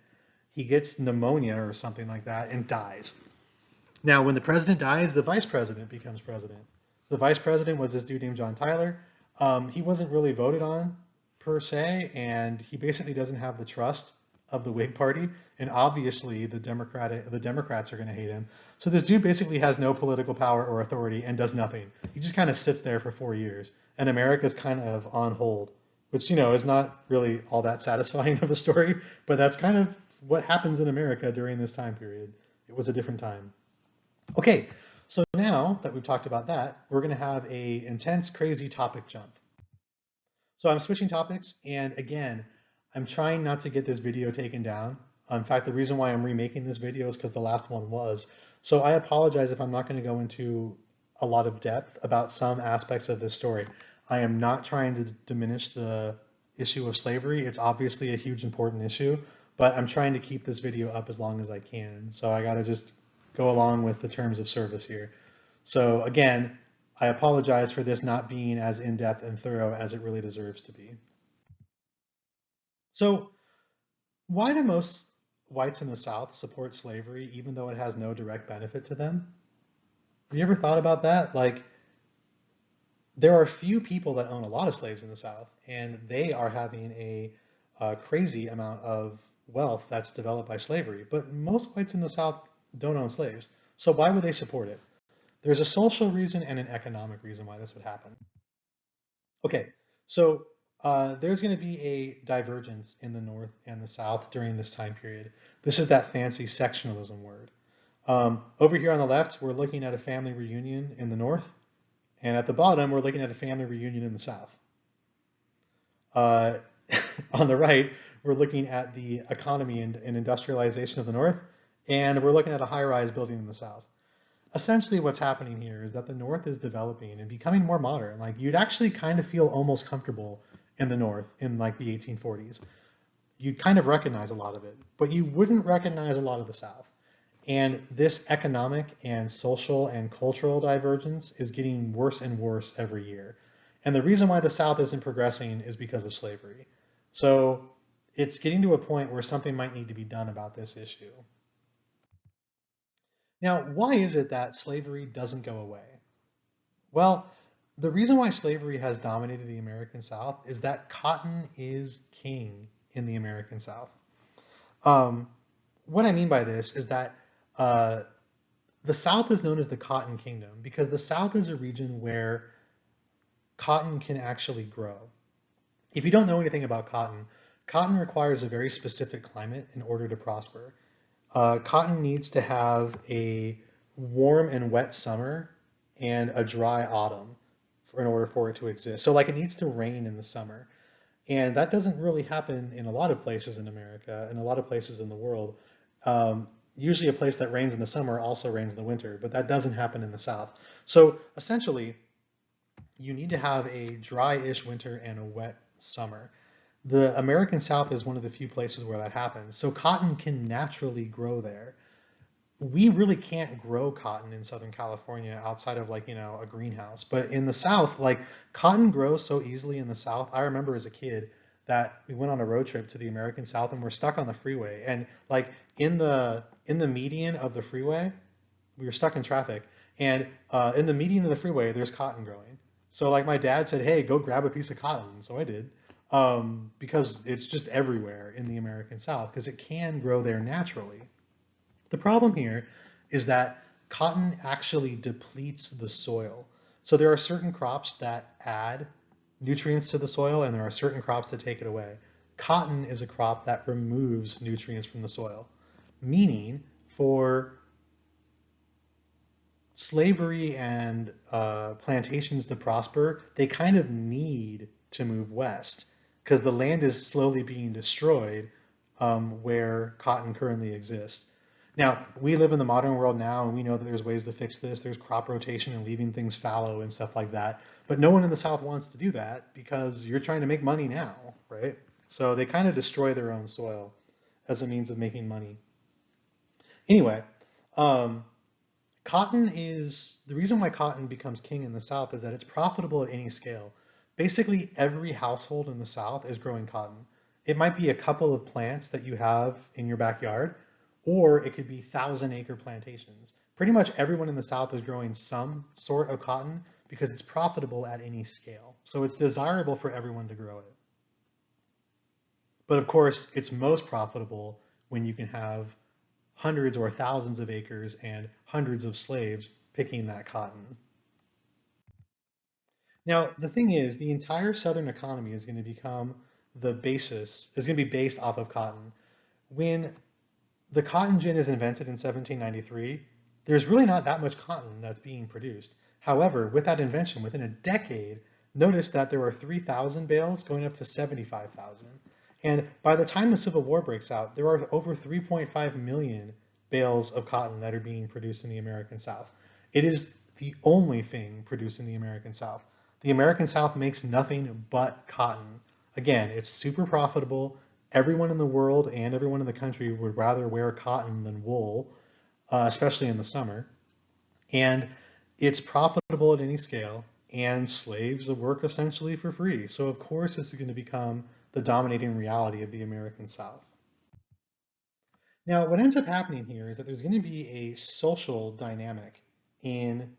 He gets pneumonia or something like that and dies. Now, when the president dies, the vice president becomes president. The vice president was this dude named John Tyler. He wasn't really voted on per se, and he basically doesn't have the trust of the Whig Party, and obviously the Democrats are going to hate him. So this dude basically has no political power or authority and does nothing. He just kind of sits there for 4 years, and America's kind of on hold, which is not really all that satisfying of a story, but that's kind of what happens in America during this time period. It was a different time. Okay, so now now that we've talked about that, we're going to have a intense, crazy topic jump. So I'm switching topics, and again, I'm trying not to get this video taken down. In fact, the reason why I'm remaking this video is because the last one was. So I apologize if I'm not going to go into a lot of depth about some aspects of this story. I am not trying to diminish the issue of slavery. It's obviously a huge important issue, but I'm trying to keep this video up as long as I can. So I got to just go along with the terms of service here. So again, I apologize for this not being as in-depth and thorough as it really deserves to be. So why do most whites in the South support slavery even though it has no direct benefit to them? Have you ever thought about that? Like, there are few people that own a lot of slaves in the South, and they are having a crazy amount of wealth that's developed by slavery. But most whites in the South don't own slaves. So why would they support it? There's a social reason and an economic reason why this would happen. Okay, so there's going to be a divergence in the North and the South during this time period. This is that fancy sectionalism word. Over here on the left, we're looking at a family reunion in the North, and at the bottom, we're looking at a family reunion in the South. On the right, we're looking at the economy and industrialization of the North, and we're looking at a high-rise building in the South. Essentially what's happening here is that the North is developing and becoming more modern. Like, you'd actually kind of feel almost comfortable in the North in like the 1840s. You'd kind of recognize a lot of it, but you wouldn't recognize a lot of the South. And this economic and social and cultural divergence is getting worse and worse every year. And the reason why the South isn't progressing is because of slavery. So it's getting to a point where something might need to be done about this issue. Now, why is it that slavery doesn't go away? Well, the reason why slavery has dominated the American South is that cotton is king in the American South. What I mean by this is that the South is known as the Cotton Kingdom because the South is a region where cotton can actually grow. If you don't know anything about cotton, cotton requires a very specific climate in order to prosper. Cotton needs to have a warm and wet summer and a dry autumn in order for it to exist. So like, it needs to rain in the summer. And that doesn't really happen in a lot of places in America and a lot of places in the world. Usually a place that rains in the summer also rains in the winter, but that doesn't happen in the South. So essentially, you need to have a dry-ish winter and a wet summer. The American South is one of the few places where that happens. So cotton can naturally grow there. We really can't grow cotton in Southern California outside of like, a greenhouse. But in the South, like, cotton grows so easily in the South. I remember as a kid that we went on a road trip to the American South and we're stuck on the freeway. And like in the median of the freeway, we were stuck in traffic. And in the median of the freeway, there's cotton growing. So like, my dad said, hey, go grab a piece of cotton. So I did. Because it's just everywhere in the American South because it can grow there naturally. The problem here is that cotton actually depletes the soil. So there are certain crops that add nutrients to the soil and there are certain crops that take it away. Cotton is a crop that removes nutrients from the soil, meaning for slavery and plantations to prosper, they kind of need to move west because the land is slowly being destroyed where cotton currently exists. Now, we live in the modern world now, and we know that there's ways to fix this. There's crop rotation and leaving things fallow and stuff like that. But no one in the South wants to do that because you're trying to make money now, right? So they kind of destroy their own soil as a means of making money. Anyway, cotton is, the reason why cotton becomes king in the South is that it's profitable at any scale. Basically, every household in the South is growing cotton. It might be a couple of plants that you have in your backyard, or it could be 1,000-acre plantations. Pretty much everyone in the South is growing some sort of cotton because it's profitable at any scale. So it's desirable for everyone to grow it. But of course, it's most profitable when you can have hundreds or thousands of acres and hundreds of slaves picking that cotton. Now, the thing is, the entire Southern economy is going to become the basis, is going to be based off of cotton. When the cotton gin is invented in 1793, there's really not that much cotton that's being produced. However, with that invention, within a decade, notice that there are 3,000 bales going up to 75,000. And by the time the Civil War breaks out, there are over 3.5 million bales of cotton that are being produced in the American South. It is the only thing produced in the American South. The American South makes nothing but cotton. Again, it's super profitable. Everyone in the world and everyone in the country would rather wear cotton than wool, especially in the summer. And it's profitable at any scale, and slaves work essentially for free. So of course it's going to become the dominating reality of the American South. Now, what ends up happening here is that there's going to be a social dynamic in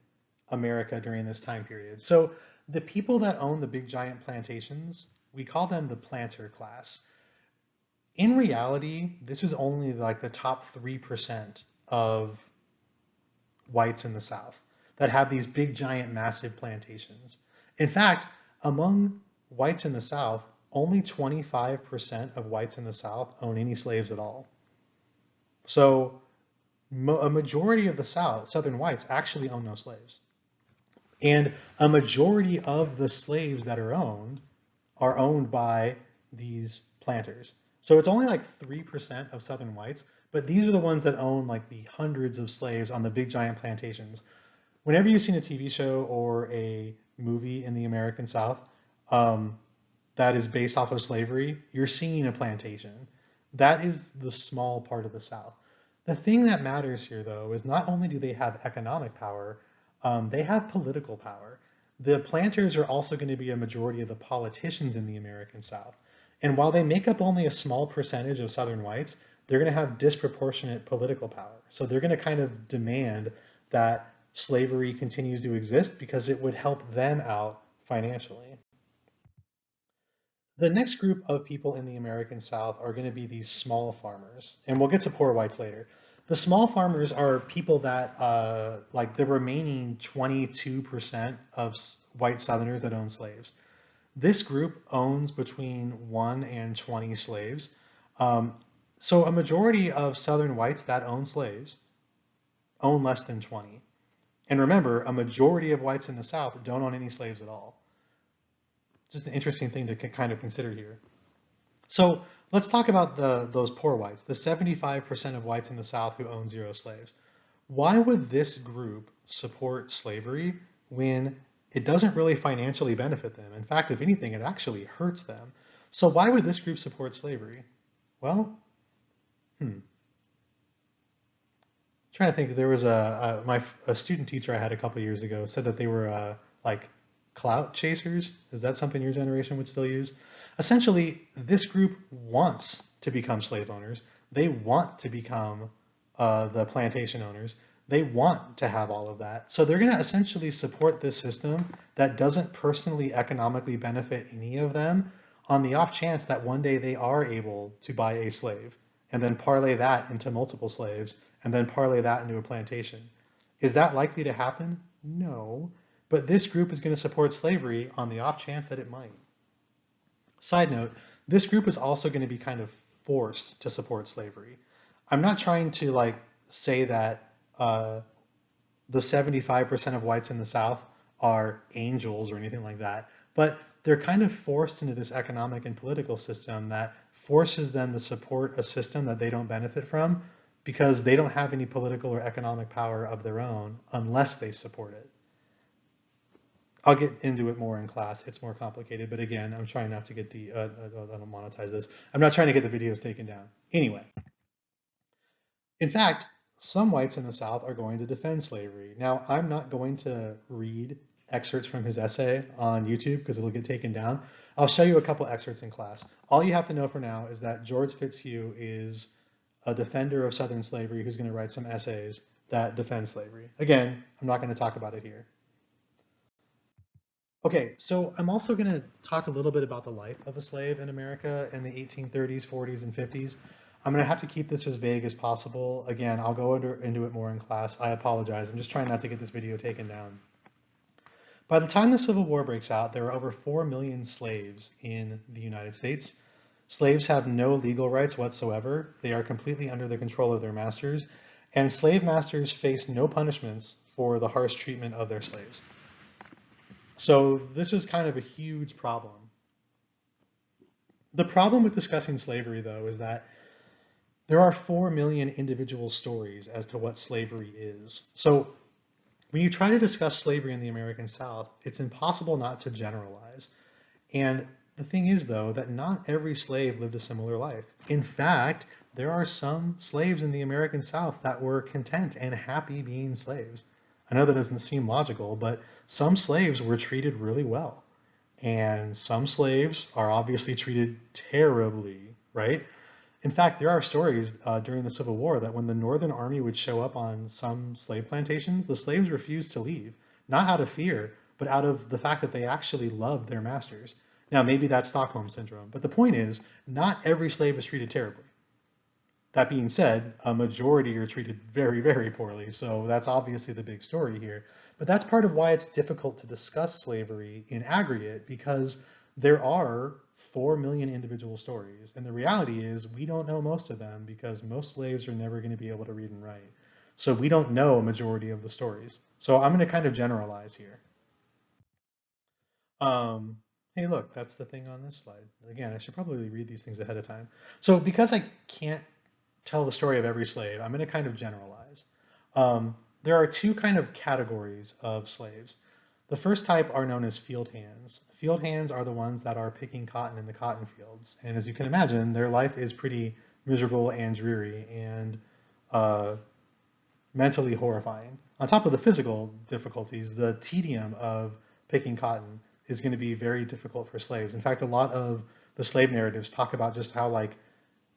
America during this time period. So the people that own the big giant plantations, we call them the planter class. In reality, this is only like the top 3% of whites in the South that have these big giant massive plantations. In fact, among whites in the South, only 25% of whites in the South own any slaves at all. So a majority of the Southern whites actually own no slaves. And a majority of the slaves that are owned by these planters. So it's only like 3% of Southern whites, but these are the ones that own like the hundreds of slaves on the big giant plantations. Whenever you've seen a TV show or a movie in the American South that is based off of slavery, you're seeing a plantation. That is the small part of the South. The thing that matters here, though, is not only do they have economic power, they have political power. The planters are also going to be a majority of the politicians in the American South. And while they make up only a small percentage of Southern whites, they're going to have disproportionate political power. So they're going to kind of demand that slavery continues to exist because it would help them out financially. The next group of people in the American South are going to be these small farmers, and we'll get to poor whites later. The small farmers are people that, like the remaining 22% of white Southerners that own slaves. This group owns between 1 and 20 slaves. So a majority of Southern whites that own slaves own less than 20. And remember, a majority of whites in the South don't own any slaves at all. Just an interesting thing to kind of consider here. So let's talk about those poor whites, the 75% of whites in the South who own 0 slaves. Why would this group support slavery when it doesn't really financially benefit them? In fact, if anything, it actually hurts them. So why would this group support slavery? Well, trying to think, there was a student teacher I had a couple years ago said that they were like clout chasers. Is that something your generation would still use? Essentially, this group wants to become slave owners. They want to become the plantation owners. They want to have all of that. So they're going to essentially support this system that doesn't personally economically benefit any of them on the off chance that one day they are able to buy a slave and then parlay that into multiple slaves and then parlay that into a plantation. Is that likely to happen? No. But this group is going to support slavery on the off chance that it might. Side note, this group is also going to be kind of forced to support slavery. I'm not trying to like say that the 75% of whites in the South are angels or anything like that, but they're kind of forced into this economic and political system that forces them to support a system that they don't benefit from because they don't have any political or economic power of their own unless they support it. I'll get into it more in class. It's more complicated, but again, I'm trying not to get I don't monetize this. I'm not trying to get the videos taken down. Anyway, in fact, some whites in the South are going to defend slavery. Now, I'm not going to read excerpts from his essay on YouTube because it'll get taken down. I'll show you a couple excerpts in class. All you have to know for now is that George Fitzhugh is a defender of Southern slavery who's going to write some essays that defend slavery. Again, I'm not going to talk about it here. Okay, so I'm also going to talk a little bit about the life of a slave in America in the 1830s, 40s, and 50s. I'm going to have to keep this as vague as possible. Again, I'll go into it more in class. I apologize. I'm just trying not to get this video taken down. By the time the Civil War breaks out, there are over 4 million slaves in the United States. Slaves have no legal rights whatsoever. They are completely under the control of their masters. and slave masters faced no punishments for the harsh treatment of their slaves. So this is kind of a huge problem. The problem with discussing slavery, though, is that there are 4 million individual stories as to what slavery is. So when you try to discuss slavery in the American South, it's impossible not to generalize. And the thing is, though, that not every slave lived a similar life. In fact, there are some slaves in the American South that were content and happy being slaves. I know that doesn't seem logical, but some slaves were treated really well. And some slaves are obviously treated terribly, right? In fact, there are stories during the Civil War that when the Northern Army would show up on some slave plantations, the slaves refused to leave, not out of fear, but out of the fact that they actually loved their masters. Now, maybe that's Stockholm Syndrome, but the point is, not every slave is treated terribly. That being said, a majority are treated very, very poorly, so that's obviously the big story here. But that's part of why it's difficult to discuss slavery in aggregate, because there are 4 million individual stories, and the reality is we don't know most of them because most slaves are never going to be able to read and write. So we don't know a majority of the stories. So I'm going to kind of generalize here. Hey, look, that's the thing on this slide. Again, I should probably read these things ahead of time. So because I can't tell the story of every slave, I'm going to kind of generalize. There are 2 kind of categories of slaves. The first type are known as field hands. Field hands are the ones that are picking cotton in the cotton fields. And as you can imagine, their life is pretty miserable and dreary and mentally horrifying. On top of the physical difficulties, the tedium of picking cotton is going to be very difficult for slaves. In fact, a lot of the slave narratives talk about just how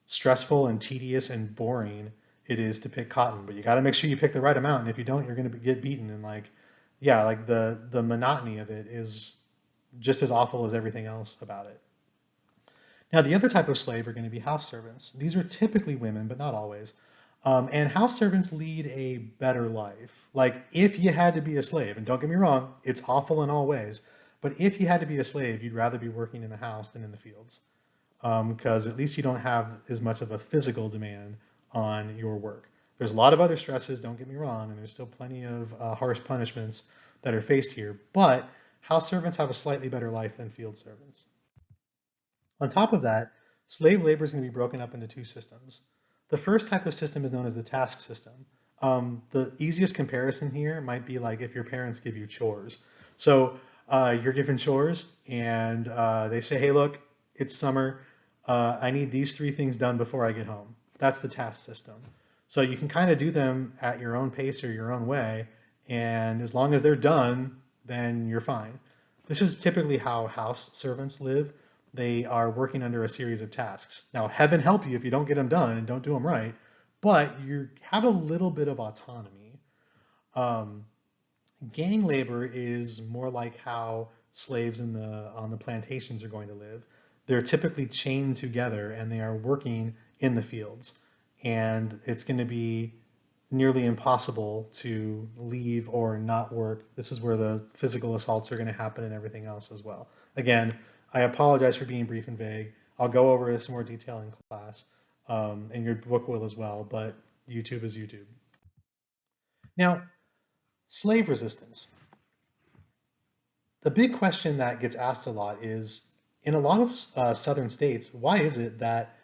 stressful and tedious and boring it is to pick cotton, but you got to make sure you pick the right amount, and if you don't, you're going to get beaten. And the monotony of it is just as awful as everything else about it. Now, the other type of slave are going to be house servants. These are typically women, but not always. And house servants lead a better life. Like, if you had to be a slave, and don't get me wrong, it's awful in all ways, but if you had to be a slave, you'd rather be working in the house than in the fields, because at least you don't have as much of a physical demand on your work. There's a lot of other stresses, don't get me wrong, and there's still plenty of harsh punishments that are faced here, but house servants have a slightly better life than field servants. On top of that, slave labor is going to be broken up into 2 systems. The first type of system is known as the task system. The easiest comparison here might be like if your parents give you chores. So you're given chores and they say, hey, look, it's summer. I need these 3 things done before I get home. That's the task system. So you can kind of do them at your own pace or your own way. And as long as they're done, then you're fine. This is typically how house servants live. They are working under a series of tasks. Now, heaven help you if you don't get them done and don't do them right, but you have a little bit of autonomy. Gang labor is more like how slaves on the plantations are going to live. They're typically chained together and they are working in the fields. And it's going to be nearly impossible to leave or not work. This is where the physical assaults are going to happen and everything else as well. Again, I apologize for being brief and vague. I'll go over this in more detail in class, and your book will as well, but YouTube is YouTube. Now, slave resistance. The big question that gets asked a lot is, in a lot of southern states, why is it that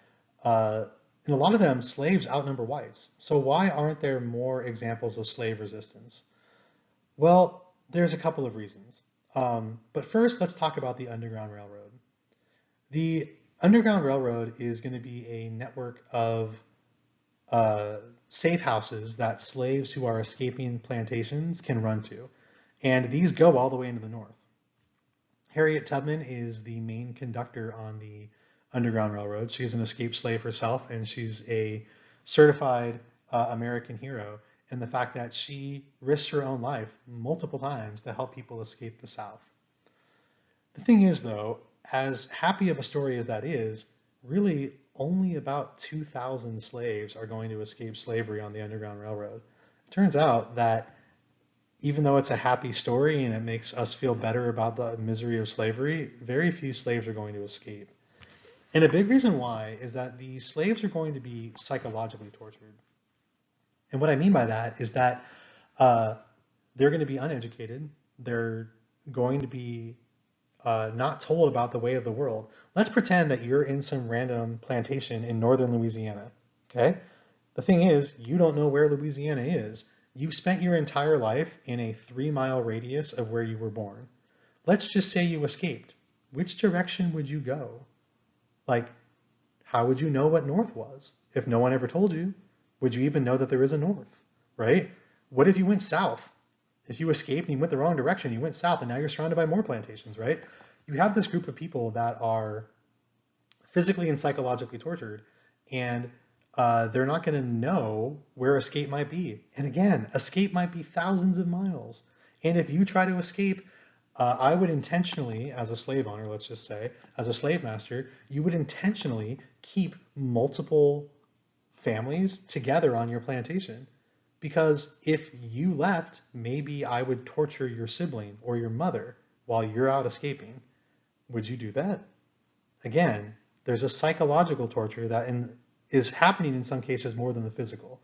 in a lot of them, slaves outnumber whites? So why aren't there more examples of slave resistance? Well, there's a couple of reasons. But first, let's talk about the Underground Railroad. The Underground Railroad is going to be a network of safe houses that slaves who are escaping plantations can run to. And these go all the way into the north. Harriet Tubman is the main conductor on the Underground Railroad. She's an escaped slave herself, and she's a certified American hero in the fact that she risked her own life multiple times to help people escape the South. The thing is, though, as happy of a story as that is, really only about 2,000 slaves are going to escape slavery on the Underground Railroad. It turns out that even though it's a happy story and it makes us feel better about the misery of slavery, very few slaves are going to escape. And a big reason why is that the slaves are going to be psychologically tortured. And what I mean by that is that they're going to be uneducated. They're going to be not told about the way of the world. Let's pretend that you're in some random plantation in northern Louisiana, okay? The thing is, you don't know where Louisiana is. You've spent your entire life in a 3-mile radius of where you were born. Let's just say you escaped. Which direction would you go? Like, how would you know what north was? If no one ever told you, would you even know that there is a north, right? What if you went south? If you escaped and you went the wrong direction, you went south and now you're surrounded by more plantations, right? You have this group of people that are physically and psychologically tortured, and they're not going to know where escape might be. And again, escape might be thousands of miles. And if you try to escape, I would intentionally, as a slave owner, let's just say, as a slave master, you would intentionally keep multiple families together on your plantation. Because if you left, maybe I would torture your sibling or your mother while you're out escaping. Would you do that? Again, there's a psychological torture that is happening in some cases more than the physical.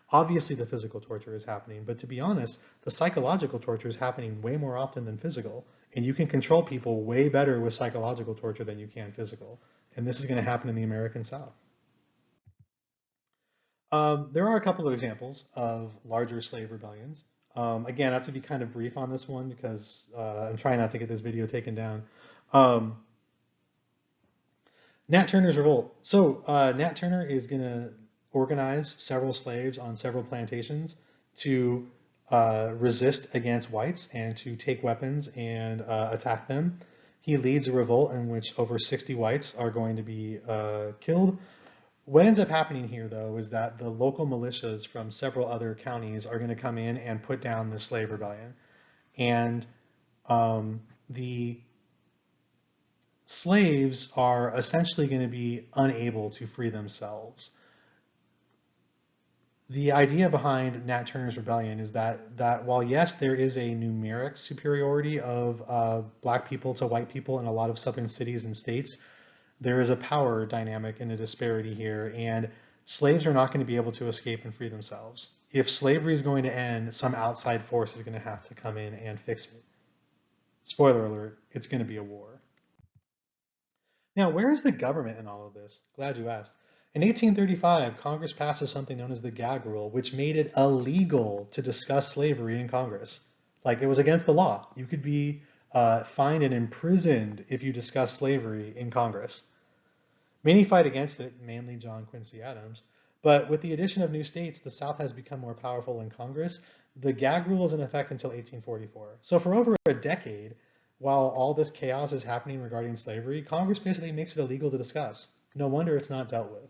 Obviously, the physical torture is happening, but to be honest, the psychological torture is happening way more often than physical. And you can control people way better with psychological torture than you can physical. And this is going to happen in the American South. There are a couple of examples of larger slave rebellions. Again, I have to be kind of brief on this one because I'm trying not to get this video taken down. Nat Turner's revolt. So Nat Turner is going to organize several slaves on several plantations to resist against whites and to take weapons and attack them. He leads a revolt in which over 60 whites are going to be killed. What ends up happening here, though, is that the local militias from several other counties are going to come in and put down the slave rebellion. And the slaves are essentially going to be unable to free themselves. The idea behind Nat Turner's rebellion is that while yes, there is a numeric superiority of black people to white people in a lot of southern cities and states, there is a power dynamic and a disparity here, and slaves are not going to be able to escape and free themselves. If slavery is going to end, some outside force is going to have to come in and fix it. Spoiler alert, it's going to be a war. Now, where is the government in all of this? Glad you asked. In 1835, Congress passes something known as the Gag Rule, which made it illegal to discuss slavery in Congress. Like, it was against the law. You could be fined and imprisoned if you discuss slavery in Congress. Many fight against it, mainly John Quincy Adams. But with the addition of new states, the South has become more powerful in Congress. The Gag Rule is in effect until 1844. So for over a decade, while all this chaos is happening regarding slavery, Congress basically makes it illegal to discuss. No wonder it's not dealt with.